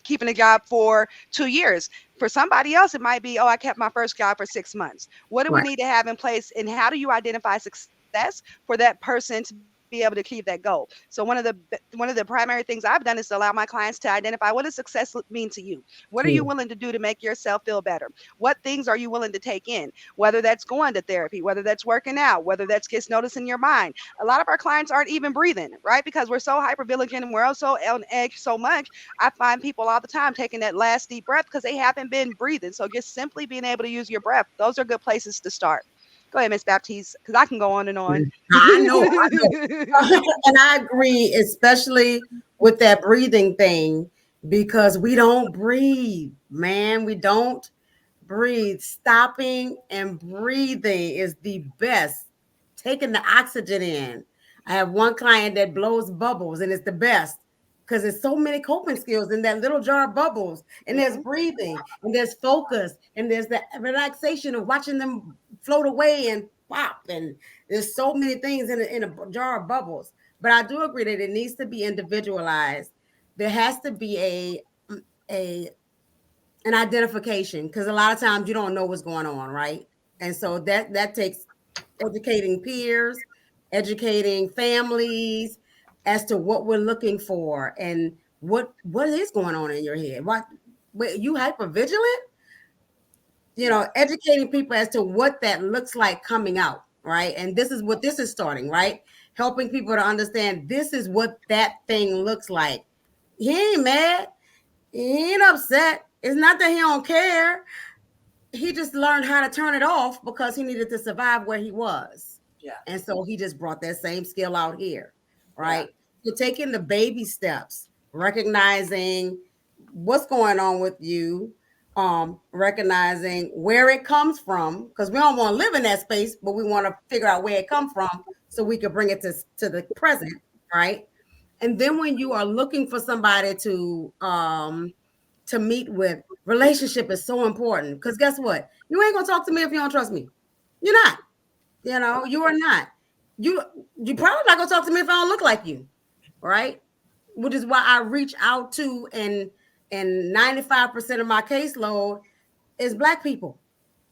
keeping a job for 2 years. For somebody else, it might be, oh, I kept my first job for 6 months. What do we Right. need to have in place, and how do you identify success for that person to be able to achieve that goal? So one of the primary things I've done is to allow my clients to identify what does success mean to you. What are you Mhm. willing to do to make yourself feel better? What things are you willing to take in? Whether that's going to therapy, whether that's working out, whether that's just noticing your mind. A lot of our clients aren't even breathing, right? Because we're so hyper vigilant and we're also on edge so much. I find people all the time taking that last deep breath because they haven't been breathing. So just simply being able to use your breath, those are good places to start. Go ahead, Miss Baptiste, because I can go on and on. I know, I know. And I agree, especially with that breathing thing, because we don't breathe, man. We don't breathe. Stopping and breathing is the best. Taking the oxygen in. I have one client that blows bubbles, and it's the best because there's so many coping skills in that little jar of bubbles. And there's breathing, and there's focus, and there's the relaxation of watching them float away and pop. And there's so many things in a jar of bubbles. But I do agree that it needs to be individualized. There has to be a an identification because a lot of times you don't know what's going on, right? And so that takes educating peers, educating families as to what we're looking for and what is going on in your head. What wait, you hyper vigilant? Yeah, Educating people as to what that looks like coming out, right? And this is what this is starting, right? Helping people to understand this is what that thing looks like. He ain't mad. He ain't upset. It's not that he don't care. He just learned how to turn it off because he needed to survive where he was. yeah, And so he just brought that same skill out here, yeah, right? So taking the baby steps, recognizing what's going on with you, recognizing where it comes from, because we don't want to live in that space, but we want to figure out where it comes from so we can bring it to the present, right? And then when you are looking for somebody to meet with, relationship is so important because guess what? You ain't gonna talk to me if you don't trust me. You're not. You know, you are not. You you probably not gonna talk to me if I don't look like you, right? Which is why I reach out to and 95% of my caseload is Black people,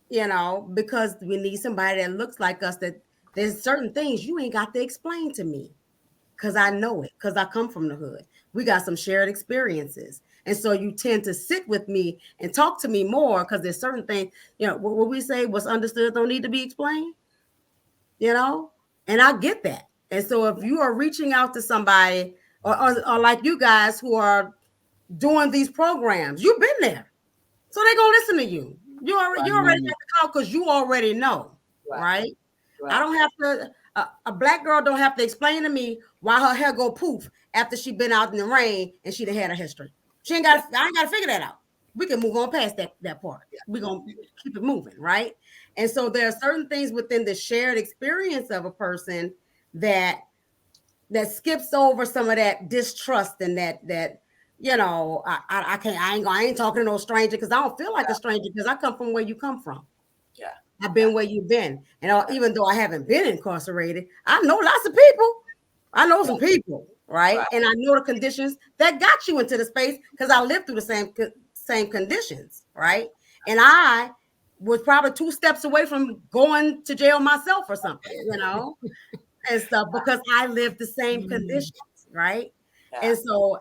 you know, because we need somebody that looks like us, that there's certain things you ain't got to explain to me because I know it, because I come from the hood. We got some shared experiences. And so you tend to sit with me and talk to me more because there's certain things, you know, what we say, what's understood don't need to be explained, you know? And I get that. And so if you are reaching out to somebody or like you guys who are doing these programs, you've been there. So they're gonna listen to you. You already got the call because you already know, right? I don't have to. A Black girl don't have to explain to me why her hair go poof after she been out in the rain and she done had a history. She ain't got. I ain't got to figure that out. We can move on past that part. We're gonna keep it moving, right? And so there are certain things within the shared experience of a person that skips over some of that distrust and that you know, I can't, I ain't talking to no stranger because I don't feel like a stranger because I come from where you come from. Yeah. I've been where you've been. And even though I haven't been incarcerated, I know lots of people. I know some people, right? And I know the conditions that got you into the space because I lived through the same conditions, right? And I was probably 2 steps away from going to jail myself or something, you know, and stuff because I lived the same conditions, right? And so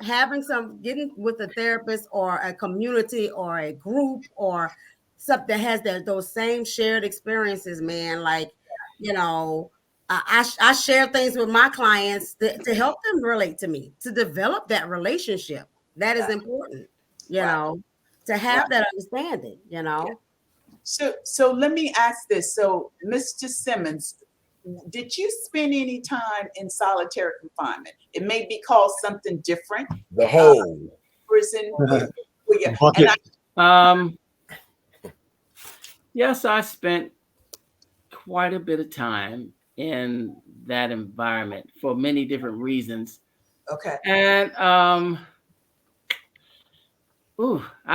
getting with a therapist or a community or a group or something that has those same shared experiences, man, like, you know, I share things with my clients to help them relate to me, to develop that relationship. That is important, you know, to have that understanding, you know. So let me ask this. So, Mr. Simmons, did you spend any time in solitary confinement? It may be called something different. The whole Prison. Bucket. Yes, I spent quite a bit of time in that environment for many different reasons. Okay. And I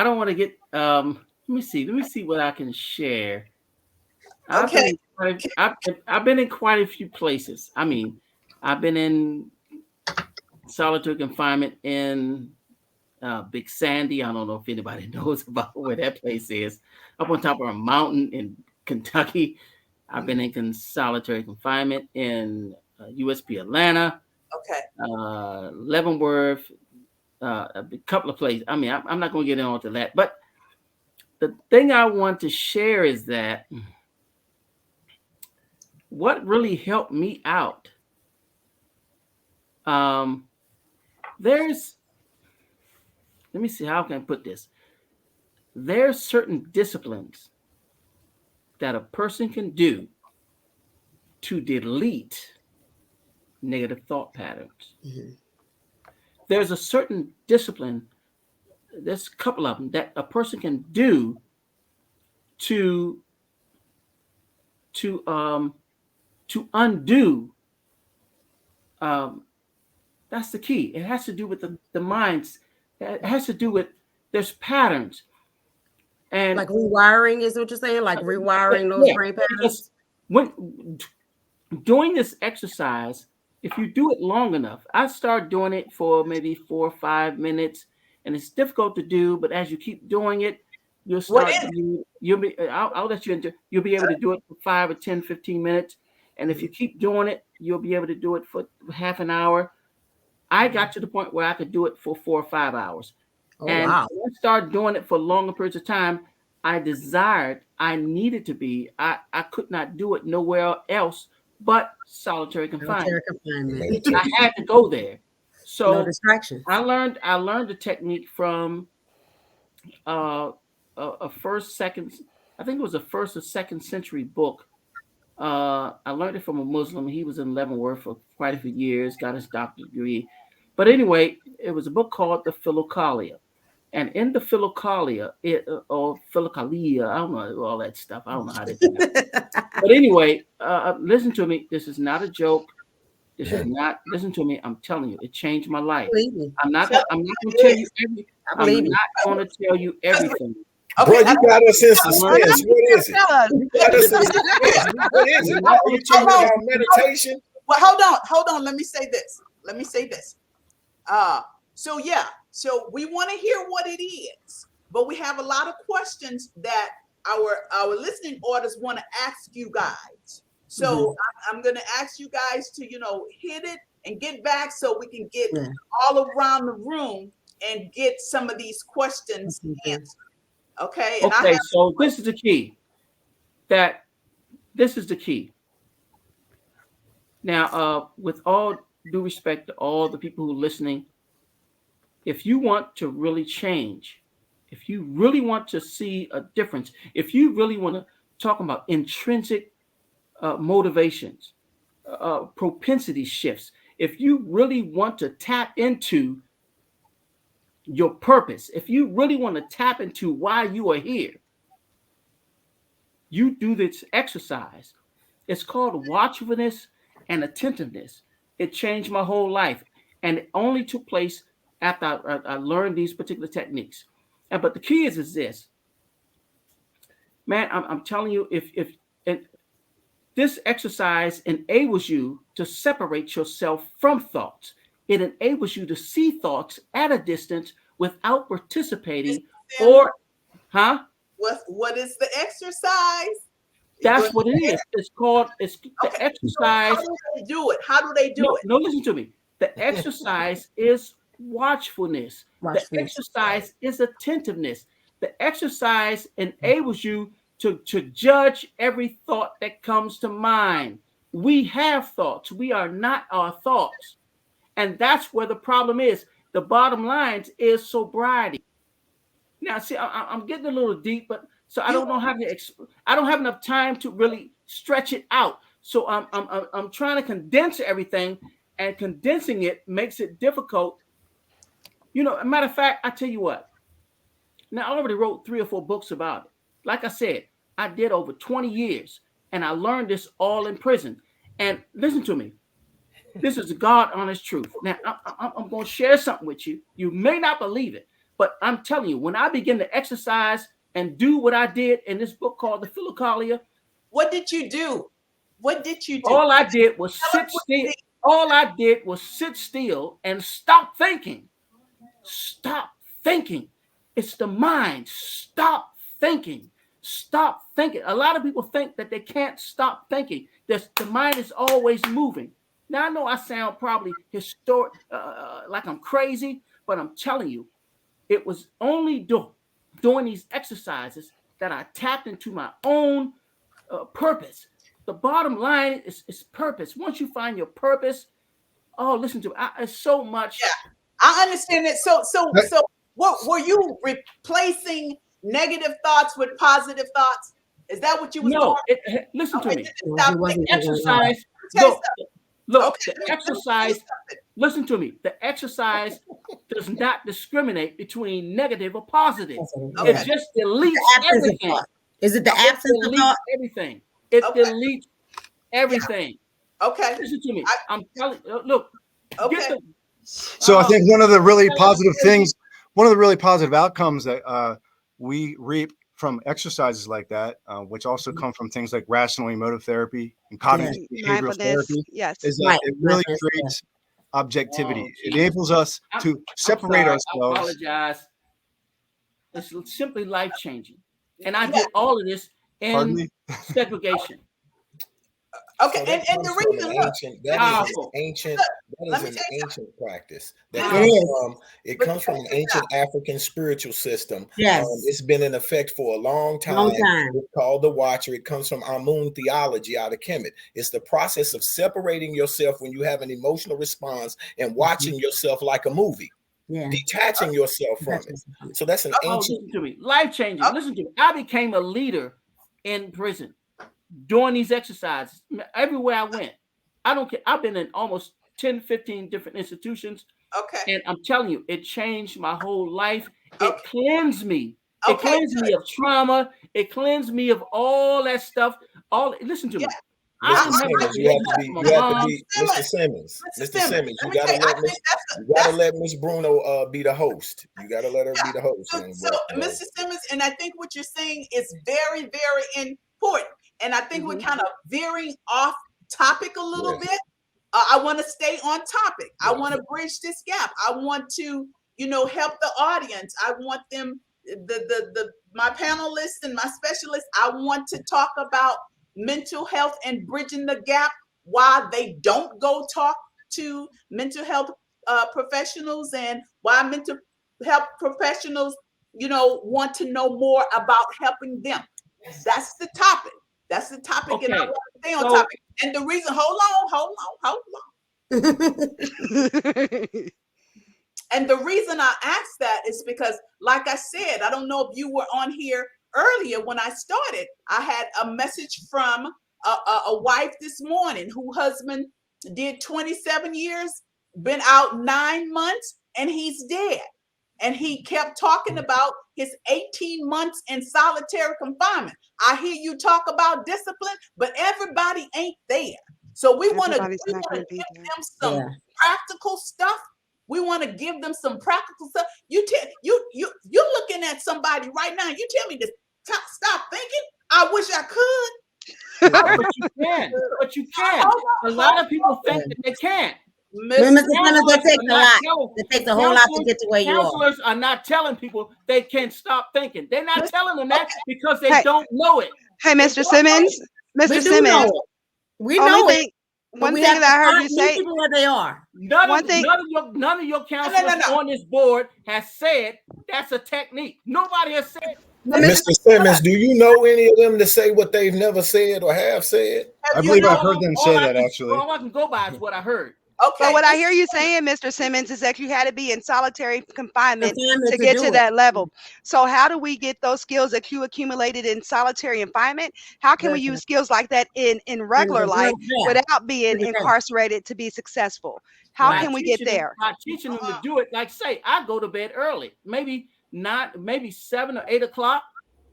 don't want to get let me see what I can share. I've been Okay. in I've been in quite a few places. I mean, I've been in solitary confinement in Big Sandy. I don't know if anybody knows about where that place is. Up on top of a mountain in Kentucky. I've been in solitary confinement in USP Atlanta, Okay. Leavenworth, a couple of places. I mean, I'm not going to get into that. But the thing I want to share is that what really helped me out, there's, let me see, how can I put this? There's certain disciplines that a person can do to delete negative thought patterns. Mm-hmm. There's a certain discipline, there's a couple of them that a person can do to to um to undo. um that's the key. It has to do with the minds. It has to do with, there's patterns. And Like rewiring is what you're saying, like rewiring those yeah, brain because patterns. when doing this exercise, if you do it long enough, I start doing it for maybe 4 or 5 minutes, and it's difficult to do, but as you keep doing it, you'll What start, is you'll be, I'll let you into, you'll be able to do it for 5 or 10, 15 minutes. And if you keep doing it, you'll be able to do it for half an hour. I got to the point where I could do it for 4 or 5 hours. Oh And wow. when I started doing it for longer periods of time, I needed to be, I could not do it nowhere else but solitary confinement. Solitary confinement. I had to go there. No So distractions. I learned the technique from uh, a first, second, I think it was a first or second century book. I learned it from a Muslim. He was in Leavenworth for quite a few years, got his doctorate degree. But anyway, it was a book called The Philokalia. And in the Philokalia, or Philokalia, I don't know all that stuff. I don't know how to pronounce it. But anyway, listen to me. This is not a joke. This is not. Listen to me. I'm telling you, it changed my life. believe you. I'm not. Tell I'm not going to it tell you is. every. I I'm believe you. not going to tell you everything. Bro, Okay, you got us in suspense. What is it? Tell us. You got us in suspense. What is it? I'm not Are going you to tell talking you hold on. about everything. meditation? Well, hold on. Let me say this. So yeah, so we want to hear what it is, but we have a lot of questions that our listening audience want to ask you guys. So I'm going to ask you guys to hit it and get back so we can get Yeah. all around the room and get some of these questions Okay. answered. Okay, and I Okay, have so this is the key. This is the key. Now, with all due respect to all the people who are listening, if you want to really change, if you really want to see a difference, if you really want to talk about intrinsic motivations, propensity shifts, if you really want to tap into your purpose, if you really want to tap into why you are here, you do this exercise. It's called watchfulness and attentiveness. It changed my whole life. And it only took place after I learned these particular techniques. But the key is this, man, I'm telling you, if this exercise enables you to separate yourself from thoughts, it enables you to see thoughts at a distance without Mr. participating Samuel. or, huh? What is the exercise? You That's going what it is. It's the okay? So how exercise. do they do it? How do they do No, it? no, listen to me. The exercise is watchfulness. The Watchfulness. exercise is attentiveness. The exercise enables you to judge every thought that comes to mind. We have thoughts. We are not our thoughts. And that's where the problem is. The bottom line is sobriety. Now, see, I'm getting a little deep, but so I You don't know how to. I don't have enough time to really stretch it out. So I'm trying to condense everything, and condensing it makes it difficult. A matter of fact, I tell you what. Now I already wrote 3 or 4 books about it. Like I said, I did over 20 years, and I learned this all in prison. And listen to me. This is the God honest truth. Now, I'm going to share something with you. You may not believe it, but I'm telling you, when I begin to exercise and do what I did in this book called The Philokalia, what did you do? What did you do? all I did was Tell us sit what you still. did. All I did was sit still and stop thinking. Stop thinking. It's the mind. Stop thinking. Stop thinking. A lot of people think that they can't stop thinking. The mind is always moving. Now I know I sound probably historic, like I'm crazy, but I'm telling you, it was only doing these exercises that I tapped into my own purpose. The bottom line is purpose. Once you find your purpose, oh, listen to me. It's so much. Yeah, I understand it. So But what were you replacing negative thoughts with positive thoughts? Is that what you was doing? No, listen to Okay, me. just No, stop he thinking. wasn't The thinking at all. exercise. Let me tell you Look, something. look. Okay, The let me tell you exercise. something. Listen to me. The exercise does not discriminate between negative or positive. It Okay, Yeah. just The deletes absence of everything. thought. Is it the It absence of deletes thought? everything. It okay, deletes yeah, everything. okay, Listen to me. I, I'm telling. Look, get okay, the. so I Oh, think one of the really positive crazy. things, one of the really positive outcomes that we reap from exercises like that, which also come from things like rational emotive therapy and Yeah. cognitive behavioral Mindfulness. therapy, Yes. is that Right. it really Mindfulness. Yeah. creates objectivity. Oh, It Jesus. enables us I'm, to I'm separate sorry. I ourselves. apologize. It's simply life changing, and I yeah, did all of this Pardon in me. segregation. okay. So And that the comes from an reason, look, ancient. let That me is tell an you, Powerful, ancient. look, That let is me an tell you something. ancient practice that It powerful. comes is. from. It But comes from check an this ancient out. African spiritual system. Yes. It's been in effect for a long Long time. time. It's called the Watcher. It comes from Amun theology out of Kemet. It's the process of separating yourself when you have an emotional response and Mhm. watching yourself like a movie, Yeah. detaching yourself from That's it. what's from it. So that's an Oh, ancient. listen to me. Life changing. Listen to me. I became a leader in prison doing these exercises everywhere I went. I don't care. I've been in almost 10, 15 different institutions. Okay, And I'm telling you, it changed my whole life. It okay, cleansed me. It okay, cleansed me of trauma. It cleansed me of all that stuff. All listen to yeah, me. I Mr. didn't have Simmons, to you get have to help be, from you my have to mom. be, Mr. Simmons, Mr. Mr. Simmons, Simmons, let you me tell gotta you, I let think Miss, that's you gotta that's let Miss Bruno be the host. You gotta let her yeah. be the host, young So, brother. Mr. Simmons, and I think what you're saying is very, very important. And I think we're Mhm. kind of veering off topic a little Yes, bit. I want to stay on topic. I yes. want to bridge this gap. I want to, help the audience. I want them, the my panelists and my specialists. I want to talk about mental health and bridging the gap. Why they don't go talk to mental health professionals, and why mental health professionals, want to know more about helping them. That's the topic. That's the topic, and I Okay, want to stay on so topic. And the reason, hold on. And the reason I asked that is because, like I said, I don't know if you were on here earlier when I started. I had a message from a wife this morning whose husband did 27 years, been out 9 months, and he's dead. And he kept talking about his 18 months in solitary confinement. I hear you talk about discipline, but everybody ain't there. So we want to Everybody's not going to be give there. them some Yeah. practical stuff. We want to give them some practical stuff. You're looking at somebody right now. You tell me to stop thinking. I wish I could. I but you can, but you can. A lot of people think that they can't. Mr. Miss, Simmons, that Counselors takes are a not lot. telling It takes a whole lot to counselors, get to where you are. counselors are not telling people they can stop thinking. They're not telling them that okay. because they Hey, don't know it. hey, They Mr. don't know. Simmons. We Mr. do know Simmons. it. We Only know it, thing, but one we thing have that to I heard start you meet say, people where they are. one thing, None of your No, no, counselors no, no. on this board has said that's a technique. Nobody has said. But Listen, Mr. Simmons, do you know any of them to say what they've never said or have said? have I you believe know? I've heard them say that actually. All I can go by is what I heard. but Okay, what I hear Mr. you Simmons. saying, Mr. Simmons, is that you had to be in solitary confinement Confinement to to get do to it. that level. So how do we get those skills that you accumulated in solitary confinement? How can we use Listen, skills like that in in regular the life real, yeah, without being every day. incarcerated to be successful? How Right. can we get there? By teaching them to Uh, do it, like say, I go to bed early, maybe not, maybe 7 or 8 o'clock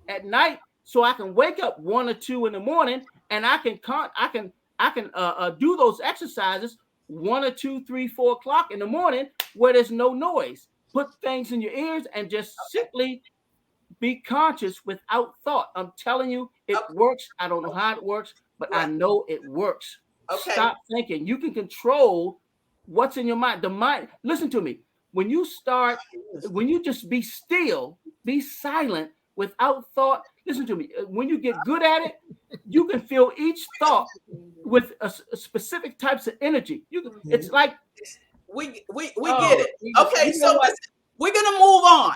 at night, so I can wake up 1 or 2 in the morning, and I can do those exercises 1 or 2, 3, 4 o'clock in the morning where there's no noise. Put things in your ears and just simply be conscious without thought. I'm telling you, it okay, works. I don't know how it works, but I right. know it works. Okay. Stop thinking. You can control what's in your mind. The mind, listen to me. When you start, when you just be still, be silent without thought, listen to me. When you get good at it, you can feel each thought with a specific types of energy. It's like, We get oh, it. Jesus, Okay, you know so what? listen, we're gonna move on.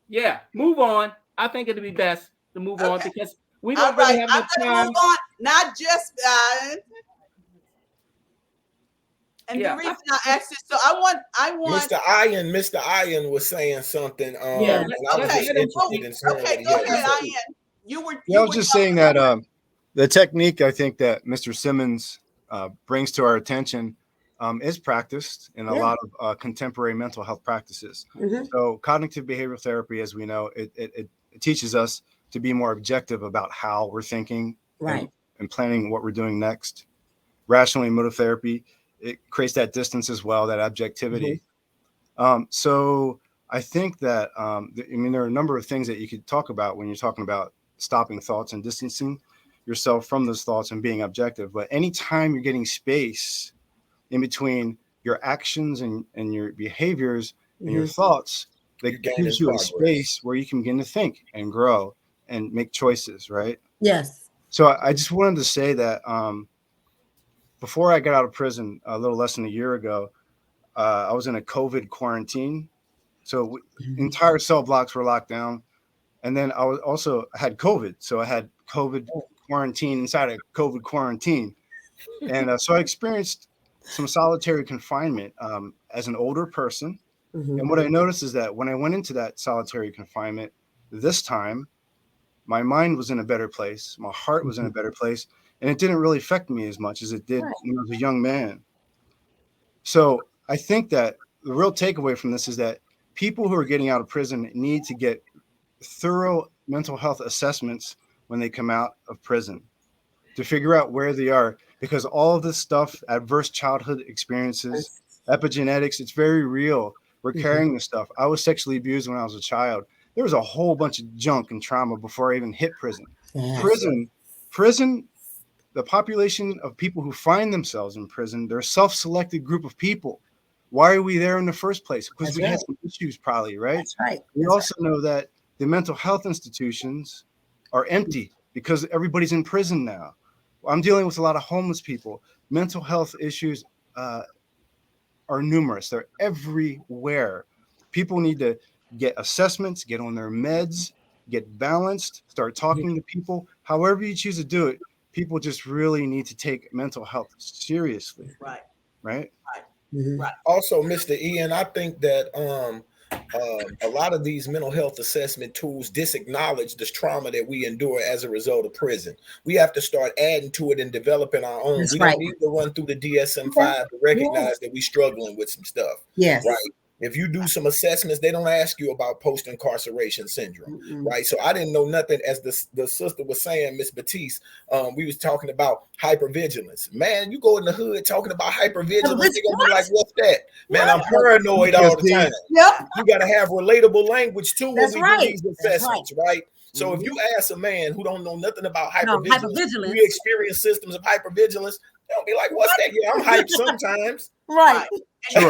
Yeah, move on. I think it'd be best to move on Okay. because we All don't right. really have I'm enough gonna move time. on. Not just and the Yeah, reason I asked this, so I want Mr. Iron was saying something, yeah. Yeah. and I was okay. just Let him Go, interested speak. in hearing okay, what he go had to ahead, say. Ian. Yeah, I You was were just talking saying about that the technique I think that Mr. Simmons brings to our attention is practiced in a Yeah. lot of contemporary mental health practices. Hmm. So, cognitive behavioral therapy, as we know, it teaches us to be more objective about how we're thinking Right. and planning what we're doing next. Rational emotive therapy, it creates that distance as well, that Hmm. objectivity. So, I think that, I mean, there are a number of things that you could talk about when you're talking about stopping thoughts and distancing yourself from those thoughts and being objective. But anytime you're getting space in between your actions and your behaviors and your Hmm. thoughts, that You're gaining gives you a progress. space where you can begin to think and grow and make choices, right? Yes. So I just wanted to say that before I got out of prison a little less than a year ago, I was in a COVID quarantine. So Mhm. entire cell blocks were locked down. And then I was also I had COVID. So I had COVID quarantine inside of COVID quarantine. And so I experienced some solitary confinement as an older person. Hmm. And what I noticed is that when I went into that solitary confinement this time, my mind was in a better place. My heart was in a better place. And it didn't really affect me as much as it did Right. when I was a young man. So I think that the real takeaway from this is that people who are getting out of prison need to get thorough mental health assessments when they come out of prison to figure out where they are, because all of this stuff, adverse childhood experiences, epigenetics, it's very real. We're carrying this stuff. I was sexually abused when I was a child. There was a whole bunch of junk and trauma before I even hit prison. Prison, the population of people who find themselves in prison, they're a self-selected group of people. Why are we there in the first place? Because we had some issues, probably, right? That's right. We also know that the mental health institutions are empty because everybody's in prison now. I'm dealing with a lot of homeless people. Mental health issues are numerous. They're everywhere. People need to get assessments, get on their meds, get balanced, start talking to people. However you choose to do it, people just really need to take mental health seriously. Right. Right? Right. Also, Mr. Ian, I think that a lot of these mental health assessment tools disacknowledge this trauma that we endure as a result of prison. We have to start adding to it and developing our own. That's We right. don't need to run through the DSM-5 to recognize that we're struggling with some stuff. Yes. Right. If you do some assessments, they don't ask you about post-incarceration syndrome, right? So I didn't know nothing. As the sister was saying, Miss Batiste, we was talking about hypervigilance. Man, you go in the hood talking about hypervigilance, they're gonna be like, "What's that?" Man, I'm paranoid all the time. Yep. You got to have relatable language too when That's we right. do these assessments, right? So if you ask a man who don't know nothing about hypervigilance, we experience systems of hypervigilance, they'll be like, "What's that?" Yeah, I'm hyped sometimes. Right. And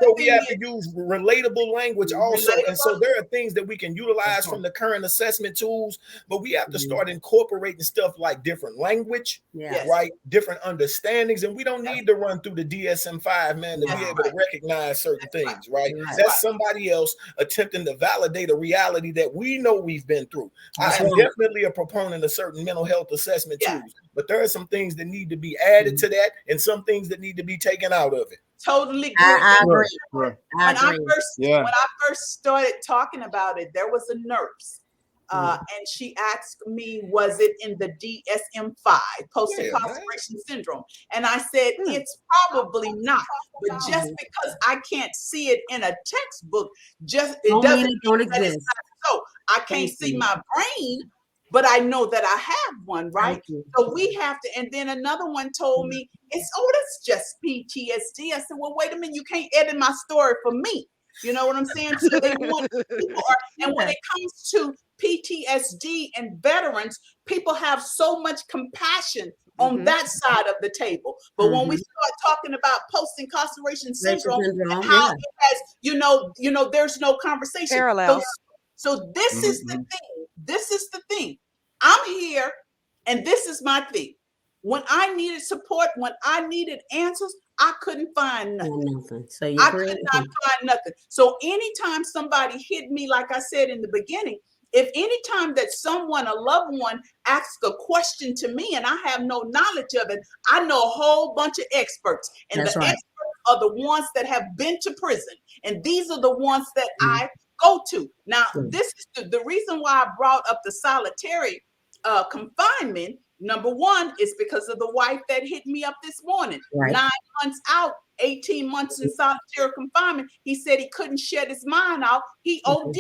So we have to use relatable language also. And so there are things that we can utilize from the current assessment tools, but we have to start incorporating stuff like different language, right? Different understandings. And we don't need to run through the DSM-5, man, to be able to recognize certain things, right? That's somebody else attempting to validate a reality that we know we've been through. I am definitely a proponent of certain mental health assessment tools, but there are some things that need to be added to that and some things that need to be taken out of it. Totally agree. I agree. When I first started talking about it, there was a nurse, and she asked me, "Was it in the DSM-5, post-incarceration syndrome?" And I said, "It's probably not, but just because I can't see it in a textbook, it doesn't mean that it's not so. I can't see my brain." But I know that I have one, right? So we have to. And then another one told me, that's just PTSD. I said, well, wait a minute, you can't edit my story for me. You know what I'm saying? So they want people and when it comes to PTSD and veterans, people have so much compassion on that side of the table. But when we start talking about post-incarceration syndrome and how it has, there's no conversation. Parallels. So this is the thing. This is the thing. I'm here, and this is my thing. When I needed support, when I needed answers, I couldn't find nothing. So I could not find nothing. So anytime somebody hit me, like I said in the beginning, if anytime that someone, a loved one, asks a question to me and I have no knowledge of it, I know a whole bunch of experts. And experts are the ones that have been to prison. And these are the ones that I go to. Now, this is the reason why I brought up the solitary confinement. Number one is because of the wife that hit me up this morning. 9 months out, 18 months in solitary confinement. He said he couldn't shut his mind out. He OD'd.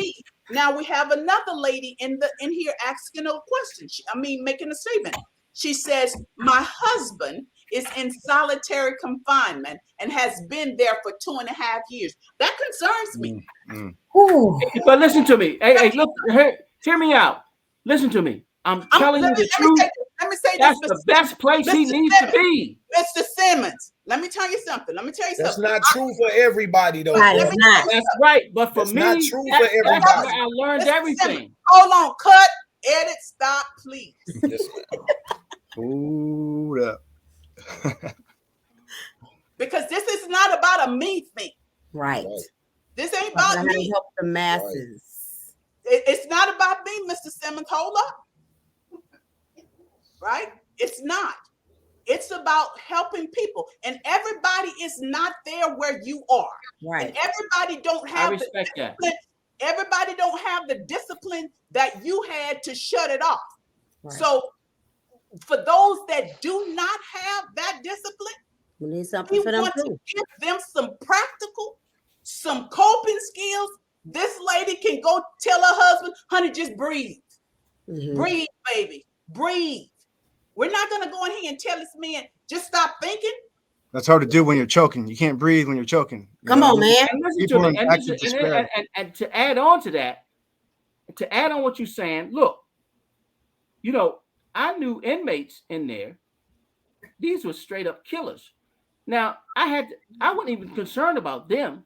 Now we have another lady in here asking a question. Making a statement. She says, my husband is in solitary confinement and has been there for 2.5 years. That concerns me. But listen to me. Hey, look, hear me out. Listen to me. I'm telling you the truth. Let me say that's this. The best place he needs to be. Mr. Simmons, let me tell you something. That's not true for everybody, though. That's right. But for me, not true for everybody. That's where I learned everything. Hold on. Cut. Edit. Stop, please. Hold up. Because this is not about a me thing. Right. This ain't about me. Help the masses. It's not about me, Mr. Simmons. Hold up. Right? It's not. It's about helping people. And everybody is not there where you are. Right. And everybody don't have the discipline. Everybody don't have the discipline that you had to shut it off. Right. So for those that do not have that discipline, we need something for them want too. to give them some practical, some coping skills. This lady can go tell her husband, honey, just breathe. Breathe, baby. Breathe. We're not going to go in here and tell this man, just stop thinking. That's hard to do when you're choking. You can't breathe when you're choking. Come on, man. And listen to People me. in And active listen, despair. and to add on to that, to add on what you're saying, look, you know, I knew inmates in there. These were straight up killers. Now, I wasn't even concerned about them.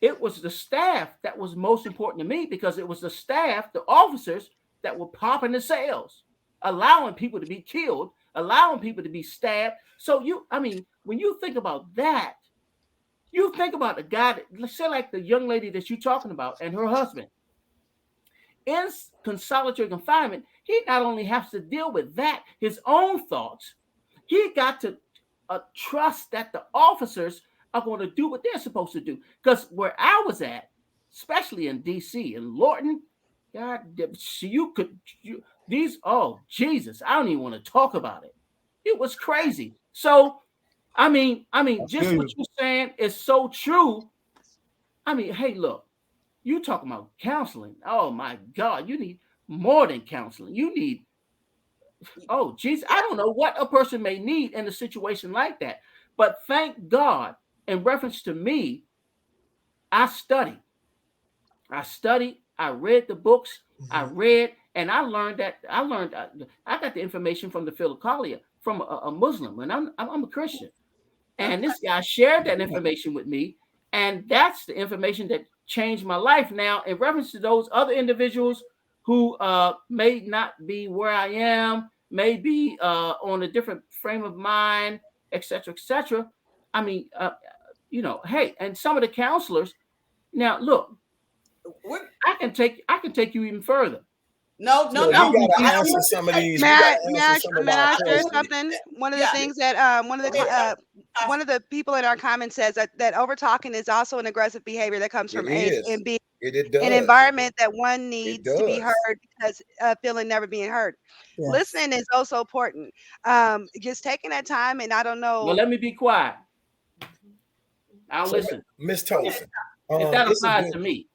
It was the staff that was most important to me, because it was the staff, the officers that were popping the cells, allowing people to be killed, allowing people to be stabbed. So I mean, when you think about that, you think about the guy that, let's say, like the young lady that you're talking about and her husband in solitary confinement. He not only has to deal with that, his own thoughts, he got to trust that the officers are going to do what they're supposed to do. Because where I was at, especially in DC and Lorton, God, oh Jesus, I don't even want to talk about it. It was crazy. So I mean, just what you're saying is so true. I mean, hey, look, you talking about counseling? Oh my God, you need more than counseling. You need, oh geez, I don't know what a person may need in a situation like that. But thank God, in reference to me, I studied. I read the books. I read, and I learned. I got the information from the Philokalia, from a Muslim, and I'm a Christian. And this guy shared that information with me, and that's the information that changed my life. Now, in reference to those other individuals who may not be where I am, may be on a different frame of mind, etc., etc. I mean, hey, and some of the counselors. Now, look, I can take you even further. No. You gotta answer some of these. May You I, gotta may answer I, some of may our I share questions. something? One of the things that one of the people in our comments says that over talking is also an aggressive behavior that comes It from age is. and being It an does. environment that one It needs to be does. heard because feeling never being heard. Yes. Listening is also important. Just taking that time, and I don't Well, know. let me be quiet. I'll So, listen. Miss Tolson, If that it's a applies good. to me,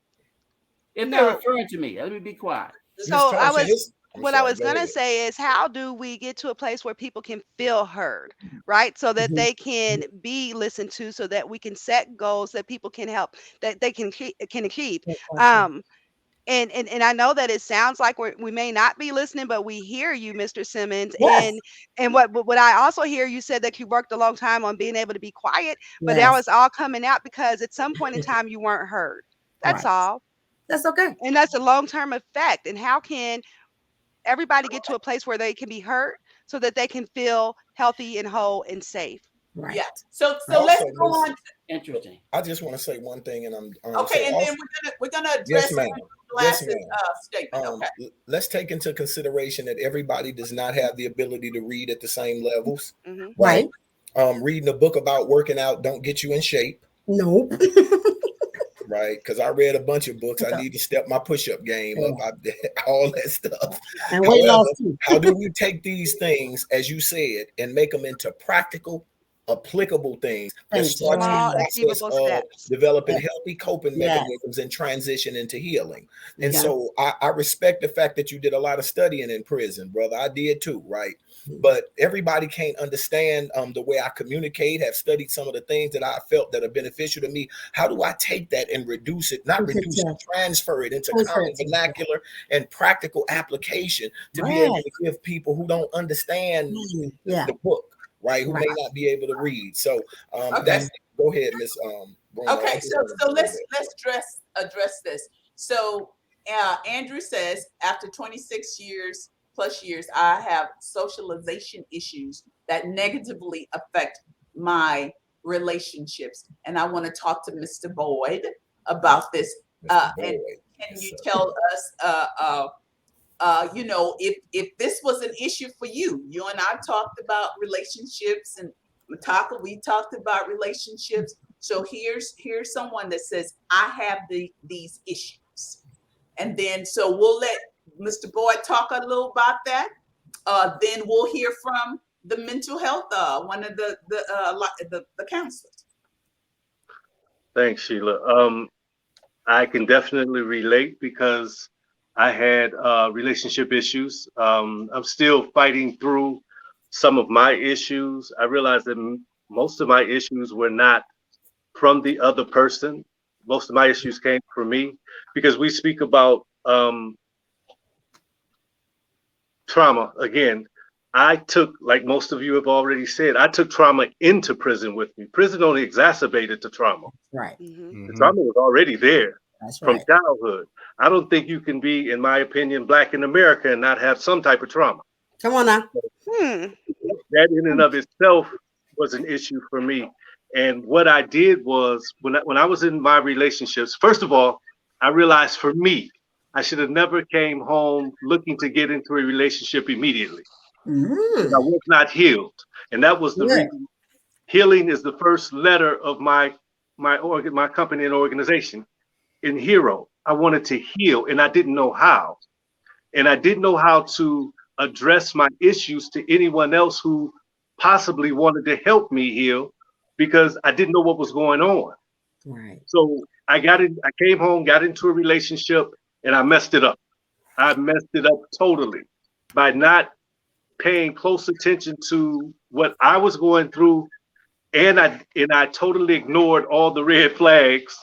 if they're No. referring to me, let me be quiet. Miss So I Tolson, was I'm what I sorry. was Go gonna ahead. say is, how do we get to a place where people can feel heard, right? So that they can be listened to, so that we can set goals that people can help, that they can achieve. Um, and I know that it sounds like we may not be listening, but we hear you, Mr. Simmons. Yes. And what I also hear, you said that you worked a long time on being able to be quiet, but now Yes. it's all coming out because at some point in time you weren't heard. That's Right. all. That's okay. And that's a long-term effect. And how can everybody get to a place where they can be heard so that they can feel healthy and whole and safe? Right. Yeah. So Also, let's go on. Interesting. I just want to say one thing, and I'm Okay, so and also, then we're gonna yes, address ma'am. Yes, Glass's ma'am. statement. Okay. Let's take into consideration that everybody does not have the ability to read at the same levels, Hmm. right? Right. Reading a book about working out don't get you in shape, Nope. right? Because I read a bunch of books. I Okay. need to step my push-up game Yeah. up. All that stuff. And weight However, loss too. how do we take these things, as you said, and make them into practical, applicable things that Thank start you. your Small, process achievable of steps. developing Yes. healthy coping Yes. mechanisms and transition into healing? And Yeah. so I respect the fact that you did a lot of studying in prison, brother. I did too, right? Mhm. But everybody can't understand the way I communicate, have studied some of the things that I felt that are beneficial to me. How do I take that and reduce it, not reduce it, transfer it into common vernacular and practical application to be able Right. to give people who don't understand Yeah. the book, right? Who Right. may not be able to read. So Okay. that's go ahead, Miss Bruno. Okay. So let's address this. So Andrew says, after 26 years plus years, I have socialization issues that negatively affect my relationships, and I want to talk to Mr. Boyd about this. Mr. And Boyd. can Yes, you sir. tell us, if this was an issue for you? You and I talked about relationships, and Mataka, we talked about relationships. So here's someone that says, I have these issues. And then so we'll let Mr. Boyd talk a little about that. Then we'll hear from the mental health, one of the counselors. Thanks, Sheila. I can definitely relate because I had relationship issues. I'm still fighting through some of my issues, I realized that most of my issues were not from the other person. Most of my issues came from me because we speak about trauma. Again, I took, like most of you have already said, I took trauma into prison with me. Prison only exacerbated the trauma. Right. The trauma was already there That's from right. childhood. I don't think you can be, in my opinion, black in America and not have some type of trauma. Come on now. Hmm. That in and of itself was an issue for me. And what I did was when I was in my relationships, first of all, I realized for me, I should have never came home looking to get into a relationship immediately. Because I Mm, was not healed. And that was the good. reason. Healing is the first letter of my company and organization. In Hero, I wanted to heal and I didn't know how. And I didn't know how to address my issues to anyone else who possibly wanted to help me heal because I didn't know what was going on. Right. So I came home, got into a relationship, and I messed it up. I messed it up totally by not paying close attention to what I was going through, and I totally ignored all the red flags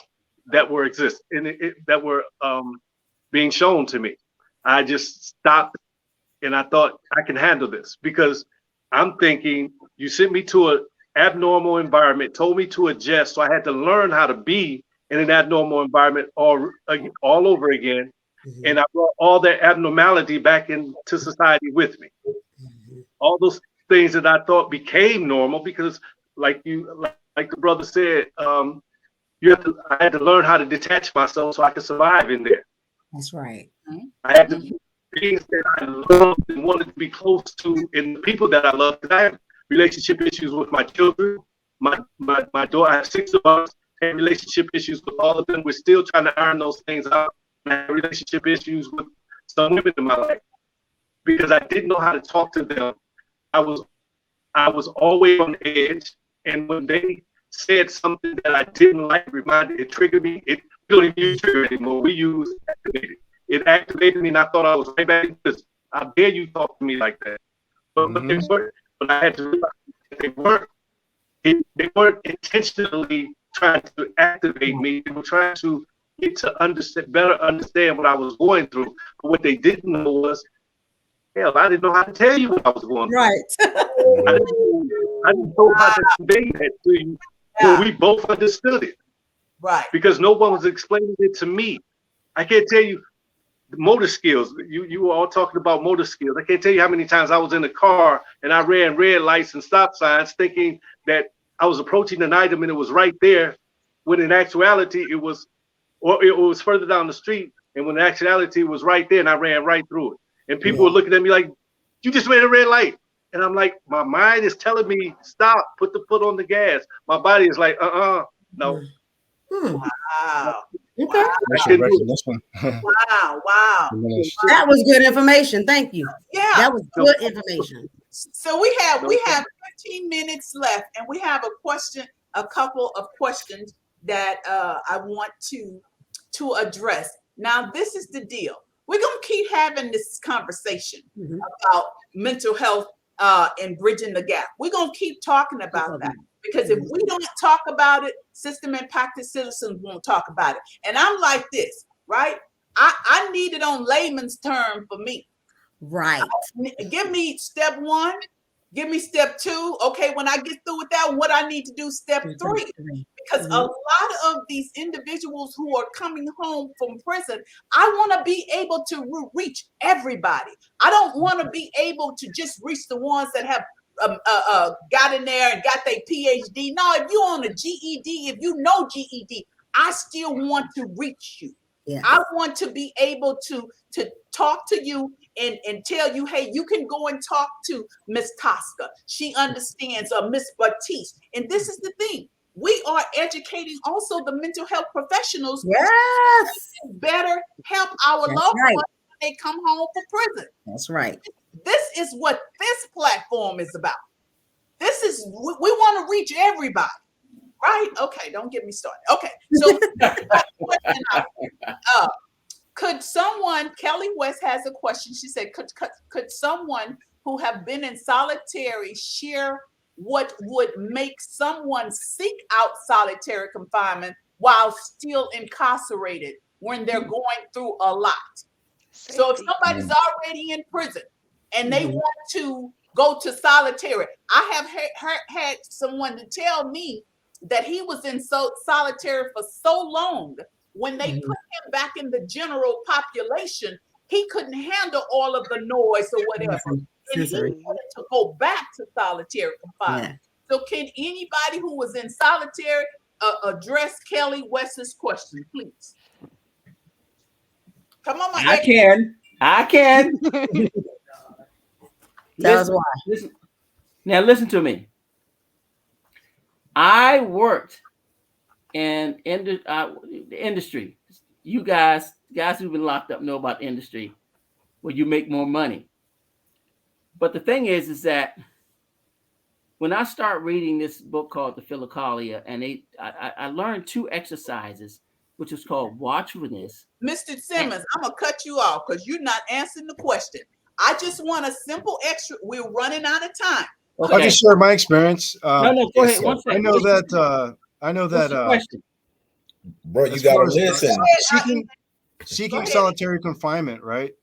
that were that were being shown to me. I just stopped and I thought I can handle this because I'm thinking you sent me to an abnormal environment, told me to adjust, so I had to learn how to be in an abnormal environment all over again, Mhm, and I brought all that abnormality back into society with me. mhm. All those things that I thought became normal because, like the brother said, I had to learn how to detach myself so I could survive in there. That's right. I had to things that I loved and wanted to be close to, and the people that I love. Because I have relationship issues with my children, my daughter. I have 6 of us. I have relationship issues with all of them. We're still trying to iron those things out. I have relationship issues with some women in my life because I didn't know how to talk to them. I was I was always on edge, and when they said something that I didn't like, reminded it triggered me. We don't even use trigger anymore. We use activated. It activated me, and I thought I was right back into this. How dare you talk to me like that? But they Hmm. weren't. But I had to realize that they weren't intentionally trying to activate me. They were trying to get to better understand what I was going through. But what they didn't know was, hell, I didn't know how to tell you what I was going through. Right. I Hmm. didn't, I didn't know how to convey that to you, but Yeah, we both understood it right. because no one was explaining it to me. I can't tell you the motor skills. You were all talking about motor skills. I can't tell you how many times I was in the car and I ran red lights and stop signs thinking that I was approaching an item and it was right there, when in actuality it was further down the street, and when in actuality it was right there and I ran right through it. And people Yeah. were looking at me like, "You just ran a red light." And I'm like, my mind is telling me, stop, put the foot on the gas. My body is like, no, Mm. Hmm. Wow. Okay. Wow. I Facial can do recognition Wow. Wow. diminished. That was good information. Thank you. Yeah. That was it. good information. So we have No, we have 15 minutes left, and we have a couple of questions that I want to address. Now, this is the deal. We're gonna keep having this conversation Mhm. about mental health and bridging the gap. We're gonna keep talking about that because if we don't talk about it, system impacted citizens won't talk about it. And I'm like this, right? I need it on layman's term for me. Right. Give me step one, give me step two. Okay, when I get through with that, what I need to do, step three. Because a Mhm. lot of these individuals who are coming home from prison, I want to be able to reach everybody. I don't want to be able to just reach the ones that have got in there and got their PhD. No, if you're on a GED, if you know GED, I still want to reach you. Yes. I want to be able to talk to you and tell you, hey, you can go and talk to Miss Tosca. She understands, or Miss Batiste. And this is the thing. We are educating also the mental health professionals Yes. to better help our That's loved right. ones when they come home from prison. That's right. This is what this platform is about. This is, we want to reach everybody, right? Okay, don't get me started. Okay, so question could someone, Kelly West has a question. She said, could someone who have been in solitary share what would make someone seek out solitary confinement while still incarcerated when they're going through a lot. So if Safety. somebody's already in prison and they Mhm. want to go to solitary, I have had someone to tell me that he was in solitary for so long. When they Mhm. put him back in the general population, he couldn't handle all of the noise or whatever, and he Sensory. Mhm. wanted to go back to solitary confinement. Yeah. So can anybody who was in solitary address Kelly West's question, please? Come on, my I can. I can. Tell us Listen, why. listen. Now listen to me. I worked in the industry. You guys who've been locked up know about the industry where you make more money. But the thing is that when I start reading this book called The Philokalia, and I learned 2 exercises, which is called watchfulness. Mr. Simmons, I'm gonna cut you off because you're not answering the question. I just want a simple extra. We're running out of time. I'll Okay. just share my experience. No, go Yes, ahead. sir. One I second. know that. I know What's that. the question? Bro, you As gotta far as listen. seeking Go seeking ahead. solitary confinement, right?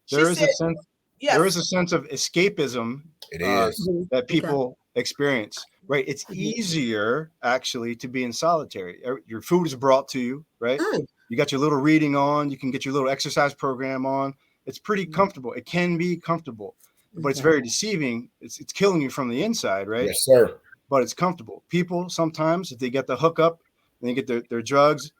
She There is said, a sense. yes. There is a sense of escapism It is. Mhm. that Okay. people experience, right? It's Mhm. easier actually to be in solitary. Your food is brought to you, right? Mm. You got your little reading on. You can get your little exercise program on. It's pretty Mhm. comfortable. It can be comfortable, but it's Okay. very deceiving. It's killing you from the inside, right? Yes, sir. But it's comfortable. People sometimes, if they get the hookup and they get their drugs,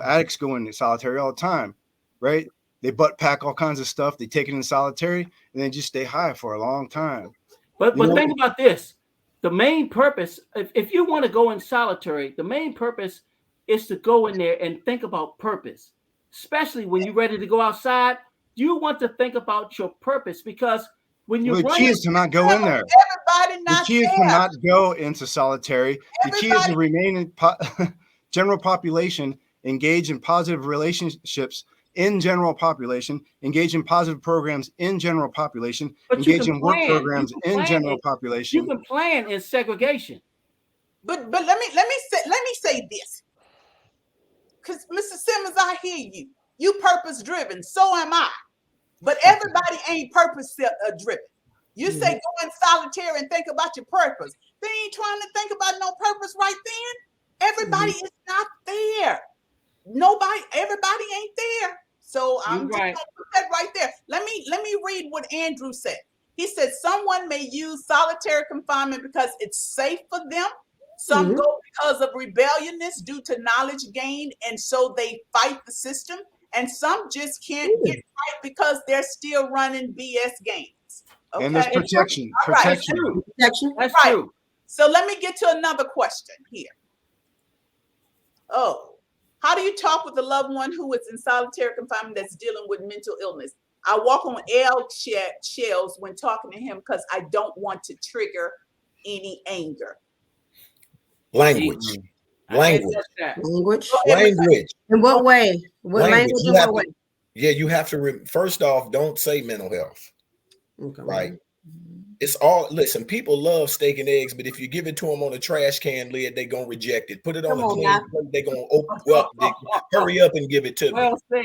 addicts go into solitary all the time, right? They butt pack all kinds of stuff. They take it in solitary and they just stay high for a long time. But You know, think about this. The main purpose, if you want to go in solitary, the main purpose is to go in there and think about purpose. Especially when you're ready to go outside, you want to think about your purpose because when you're well, the key running, is to not go in there. Everybody The not key is to there. not go into solitary. The key is Everybody. to remain in general population, engage in positive relationships in general population, engage in positive programs in general population, but you engage can in work plan. You programs can in plan general it. You population. can plan in segregation. But let me say this, because Mr. Simmons, I hear you. You purpose driven. So am I. But everybody ain't purpose driven. You say Mhm. go in solitary and think about your purpose. They ain't trying to think about no purpose right then. Everybody Mhm. is not there. Everybody ain't there. So You're I'm just right. gonna put that right there. Let me read what Andrew said. He said someone may use solitary confinement because it's safe for them. Some Mhm. go because of rebelliousness due to knowledge gained, and so they fight the system. And some just can't get right because they're still running BS games. And there's Okay. It's true. protection. All right. That's Protection. true. Protection. That's Right. true. So let me get to another question here. Oh, how do you talk with a loved one who is in solitary confinement that's dealing with mental illness? I walk on shells when talking to him because I don't want to trigger any anger. Language. I can't Language. touch that. Language. Go ahead, Ms. Language. In what way? What Language. language? You In have what to, way? yeah, you have to first off, don't say mental health, Okay. right? It's all, listen, people love steak and eggs, but if you give it to them on a trash can lid, they're going to reject it. Put it on Come a on clean now. plate, they're going to open up. Hurry up and give it to me. Well said.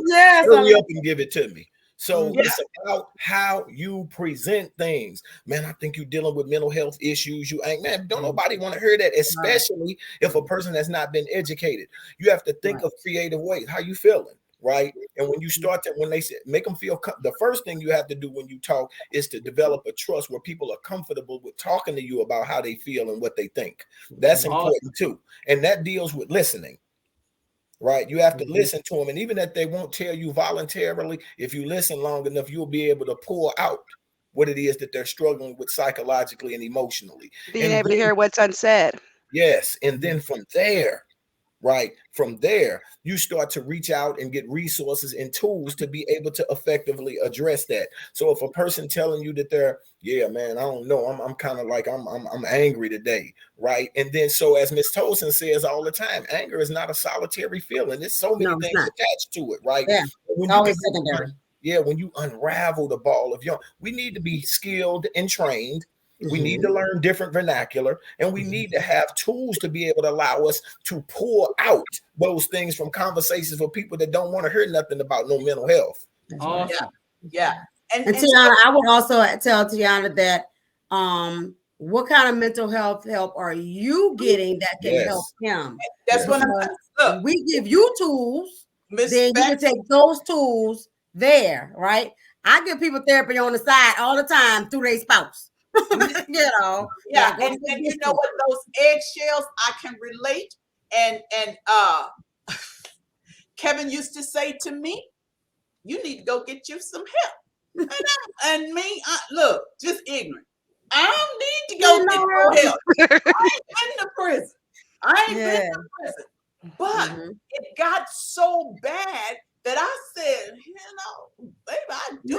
Yes. Hurry up and give it to me. So Yeah. it's about how you present things. Man, I think you're dealing with mental health issues. You ain't, man, don't nobody want to hear that, especially if a person has not been educated. You have to think of creative ways. How you feeling? Right. And when you start to, when they say, make them feel, the first thing you have to do when you talk is to develop a trust where people are comfortable with talking to you about how they feel and what they think. That's important too. And that deals with listening. Right. You have to listen to them. And even if they won't tell you voluntarily, if you listen long enough, you'll be able to pull out what it is that they're struggling with psychologically and emotionally. Being And able to then, hear what's unsaid. yes. And then from there, right, from there, you start to reach out and get resources and tools to be able to effectively address that. So if a person telling you that they're, yeah, man, I don't know, I'm kind of like I'm angry today, right? And then so as Miss Tolson says all the time, anger is not a solitary feeling. There's so many No, it's things not. attached to it, right? Yeah. When It's you always get, secondary. yeah, when you unravel the ball of yarn, we need to be skilled and trained. We need to learn different vernacular, and we need to have tools to be able to allow us to pull out those things from conversations for people that don't want to hear nothing about no mental health. Awesome. Yeah. And Tiana, I would also tell Tiana that what kind of mental health help are you getting that can help him? That's what I'm look. We give you tools, Miss then you can take those tools there, right? I give people therapy on the side all the time through their spouse. You know, yeah, and you know what, those eggshells, I can relate. And Kevin used to say to me, you need to go get you some help. And me, look, just ignorant. I don't need to go get no help. I ain't been to prison. I ain't been to prison. But it got so bad that I said, you know, baby, I do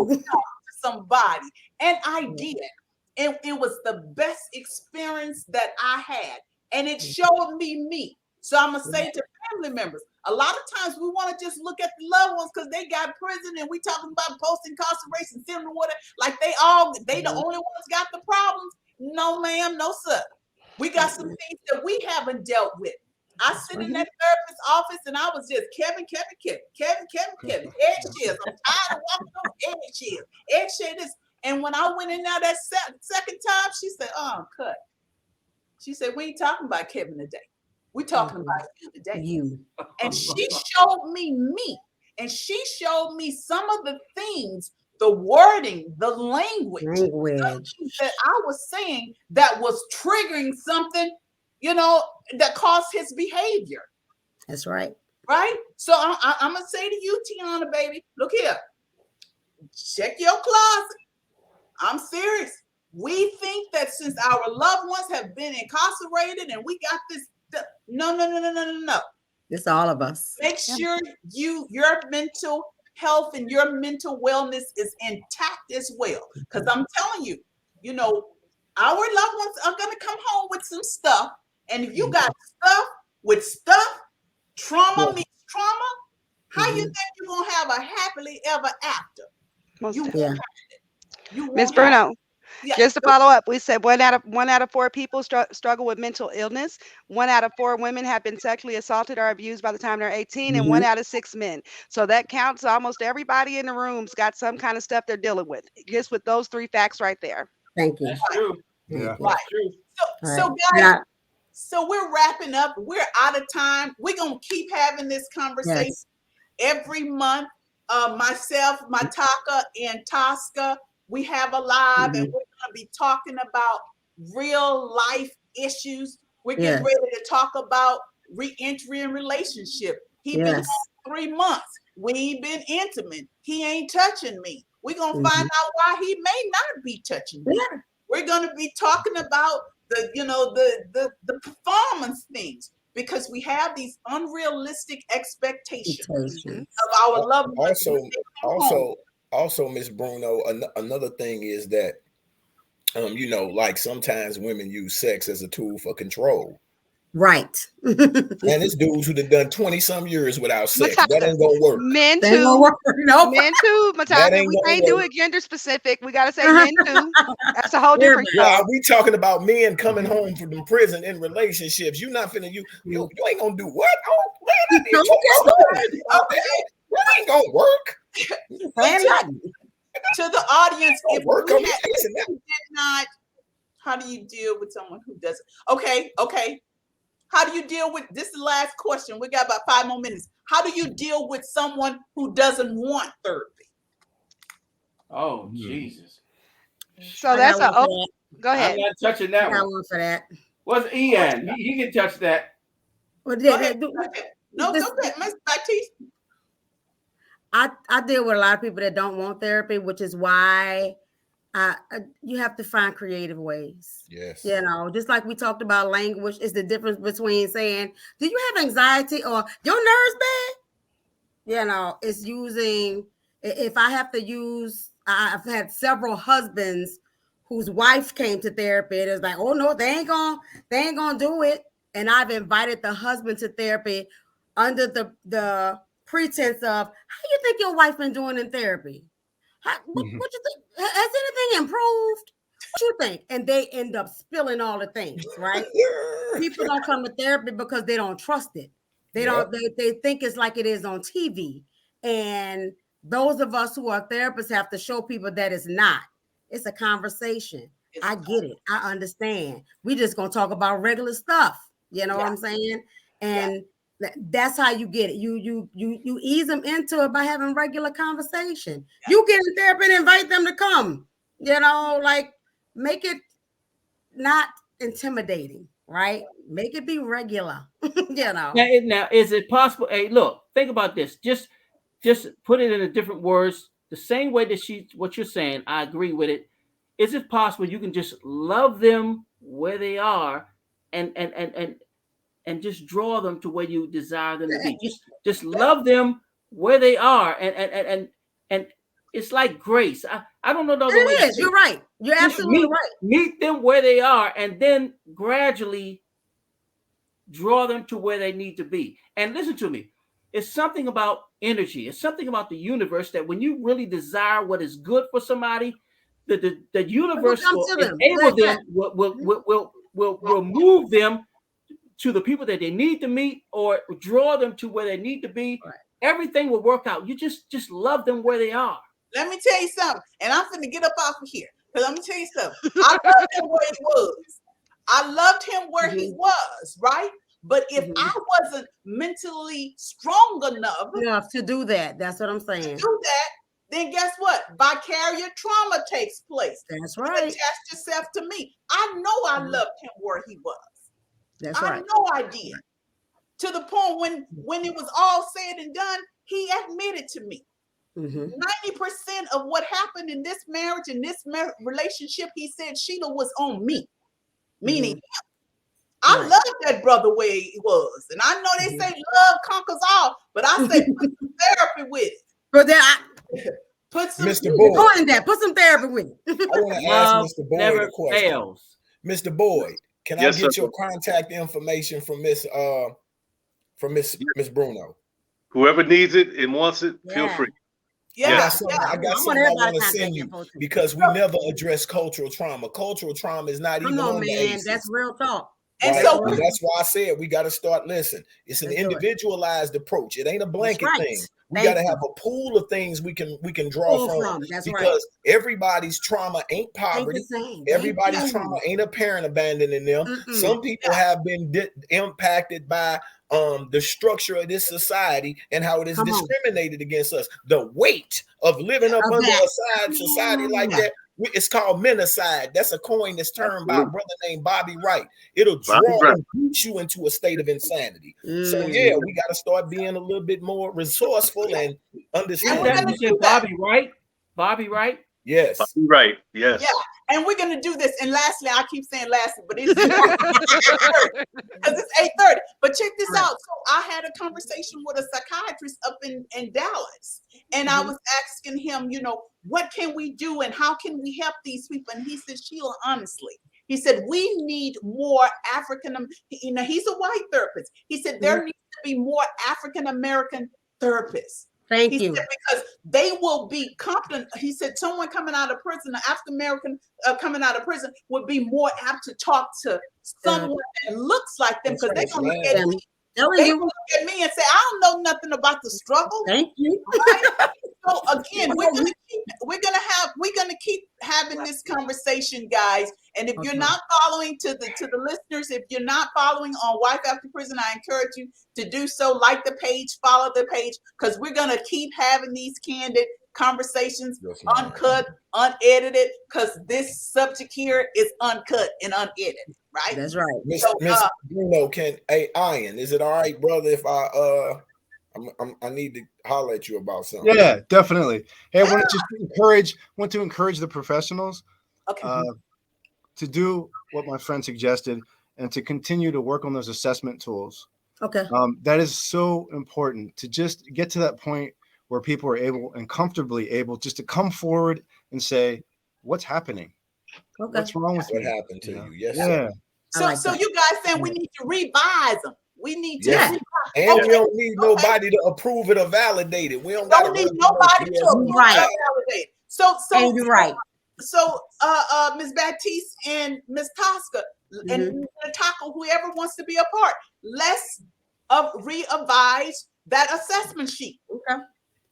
talk to somebody. And I did. And it was the best experience that I had. And it showed me. So I'm going to say to family members, a lot of times we want to just look at the loved ones because they got prison and we talking about post-incarceration, similar water, like they the only ones got the problems. No, ma'am, no, sir. We got some things that we haven't dealt with. I sit in that therapist's office and I was just Kevin. Eggshells. I'm tired of walking those eggshells. This. And when I went in there that second time, she said, "Oh, cut." She said, "We ain't talking about Kevin today. We're talking about you today." And she showed me. And she showed me some of the things, the wording, the language that I was saying that was triggering something, you know, that caused his behavior. That's right. Right? So I'm going to say to you, Tiana, baby, look here. Check your closet. I'm serious. We think that since our loved ones have been incarcerated and we got this, no. It's all of us. Make sure your mental health and your mental wellness is intact as well. Because I'm telling you, you know, our loved ones are going to come home with some stuff. And if you got stuff with stuff, trauma meets trauma, how you think you're going to have a happily ever after? Miss Bruno, just to follow up, we said one out of 4 people struggle with mental illness. 1 out of 4 women have been sexually assaulted or abused by the time they're 18, and 1 out of 6 men. So that counts. Almost everybody in the room's got some kind of stuff they're dealing with. Just with those 3 facts right there. Thank you. That's true. Yeah. Right. So guys, so we're wrapping up. We're out of time. We're gonna keep having this conversation every month. Myself, Mataka, and Tosca, we have a live, and we're gonna be talking about real life issues. We're getting ready to talk about re-entry in relationship. He been home 3 months. We ain't been intimate. He ain't touching me. We're gonna find out why he may not be touching me. We're gonna be talking about the performance things, because we have these unrealistic expectations of our loved ones. Also, Miss Bruno, another thing is that you know, like sometimes women use sex as a tool for control. Right. And it's dudes who done 20-some years without sex. That ain't gonna work. Men too. Nope. Men too, Mataka. We can't do it gender specific. We gotta say men too. That's a whole different show. Well, we talking about men coming home from prison in relationships. You not finna you ain't gonna do what? Oh man, that ain't gonna work. To the audience, if we did not, how do you deal with someone who doesn't? Okay. How do you deal with this? Is the last question. We got about 5 more minutes. How do you deal with someone who doesn't want therapy? Oh, Jesus. So that's a go ahead. I'm not touching that one. For that. What's Ian? He can touch that. Well, go ahead, Ms. Baptiste. I deal with a lot of people that don't want therapy, which is why you have to find creative ways. Yes. You know, just like we talked about language, is the difference between saying, do you have anxiety or your nerves bad? You know, it's using, if I have to use, I've had several husbands whose wife came to therapy and it's like, oh no, they ain't gonna do it. And I've invited the husband to therapy under the pretense of how you think your wife been doing in therapy? What you think? Has anything improved? What you think? And they end up spilling all the things, right? People don't come to therapy because they don't trust it. They don't. They think it's like it is on TV. And those of us who are therapists have to show people that it's not. It's a conversation. I get it. I understand. We just gonna talk about regular stuff. You know what I'm saying? And that's how you get it. You ease them into it by having regular conversation. You get in therapy and invite them to come. You know, like make it not intimidating, right? Make it be regular. You know. Now, is it possible? Hey, look, think about this. Just put it in a different words. The same way that what you're saying, I agree with it. Is it possible you can just love them where they are, and just draw them to where you desire them to be? Just love them where they are, and it's like grace. I don't know the other way. It is. You're right. You're absolutely right. Meet them where they are, and then gradually draw them to where they need to be. And listen to me. It's something about energy. It's something about the universe that when you really desire what is good for somebody, the universe will enable them, will move them to the people that they need to meet or draw them to where they need to be. Right. Everything will work out. You just love them where they are. Let me tell you something, and I'm finna get up off of here. Because let me tell you something. I loved him where he was. I loved him where he was, right? But if I wasn't mentally strong enough to do that, that's what I'm saying. To do that, then guess what? Vicarious trauma takes place. That's right. You attach yourself to me. I know I loved him where he was. That's right. I know I did. To the point when it was all said and done, he admitted to me. 90% of what happened in this marriage, in this relationship, he said, Sheila, was on me. Meaning him. I loved that brother where he was. And I know they say love conquers all, but I say put some therapy with it. But then put some Mr. Boyd. Put some therapy with it. I want to ask Mr. Boyd a question. Fails. Mr. Boyd, can I get your contact information from Miss Bruno? Whoever needs it and wants it, feel free. I got something I want to send you because we never address cultural trauma. Cultural trauma is not even on the ACEs. That's real talk. And right? so that's why I said we got to start listening. It's an individualized approach. It ain't a blanket thing. We got to have a pool of things we can draw from. That's because everybody's trauma ain't poverty. Everybody's trauma ain't a parent abandoning them. Some people have been impacted by the structure of this society and how it is discriminated against us. The weight of living up under a society like that. It's called menticide. That's a coin that's turned by a brother named Bobby Wright. It'll draw and push you into a state of insanity. So we got to start being a little bit more resourceful and understand. You said Bobby Wright? Bobby Wright? Yes. Bobby Wright. Yes. Yeah. And we're gonna do this. And lastly, I keep saying lastly, but it's 8:30 because it's 8:30. But check this out. So I had a conversation with a psychiatrist up in Dallas, and I was asking him, what can we do and how can we help these people? And he said, Sheila, honestly, he said, we need more African. He's a white therapist. He said there needs to be more African American therapists. Thank you. Said because they will be competent. He said someone coming out of prison, an African American coming out of prison, would be more apt to talk to someone that looks like them because they're gonna look at me. They look at me and say, I don't know nothing about the struggle. Thank you. Right? So again, we're gonna keep having this conversation, guys. And if you're not following to the listeners, if you're not following on Wife After Prison, I encourage you to do so. Like the page, follow the page, because we're gonna keep having these candid conversations, uncut, unedited, because this subject here is uncut and unedited, right? That's right. Miss Bruno, Ian, is it all right, brother, if I need to holler at you about something? Yeah, definitely. Hey, I want to encourage the professionals to do what my friend suggested and to continue to work on those assessment tools. Okay. That is so important to just get to that point where people are able and comfortably able just to come forward and say, what's happening? Okay. What's wrong with what me? happened to you? Yes. Yeah. So you guys saying we need to revise them. We need to. Yeah. And Okay. we don't need Okay. nobody to approve it or validate it. We don't Don't got to need nobody to approve Right. or validate. So And you're right. So Ms. Baptiste and Ms. Tosca and Taco, whoever wants to be a part, let's re-advise that assessment sheet. Okay.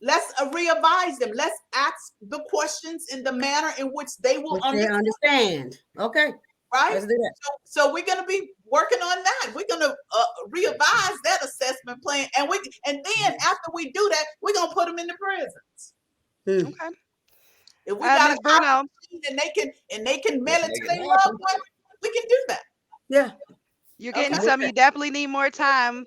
Let's re-advise them. Let's ask the questions in the manner in which they will understand. Okay. Right? Let's do that. So we're gonna be working on that. We're gonna revise that assessment plan, and then after we do that, we're gonna put them in the prisons. Okay. If we got Ms. a Bruno, copy and they can mail it Make to it their happen. loved one, we can do that. Yeah. you're getting Okay. some. You definitely need more time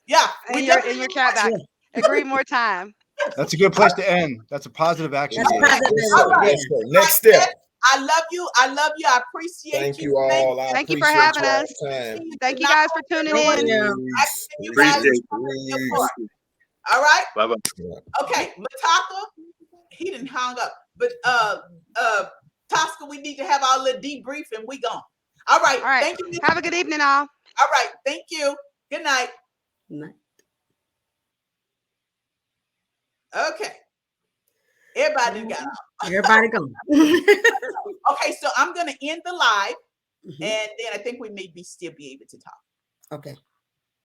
Yeah, in we your definitely need cat back. Agree more time. That's a good place to end. That's a positive action. That's Yeah. positive. Yes, sir. All right. Yes, sir. Next step. I love you. I love you. I appreciate Thank you. you all. I Thank you for appreciate having y'all us. time. Thank you guys for tuning Thank in. you. You guys Appreciate for coming to Peace. your part. All right. Bye bye. Okay, Mataka, he didn't hang up. But Tosca, we need to have our little debrief and we gone. All right. All right. Thank you. Have a good evening, all. All right. Thank you. Good night. Night. Okay. Everybody got off. Everybody go. Okay, so I'm gonna end the live Mhm. and then I think we may still be able to talk. Okay.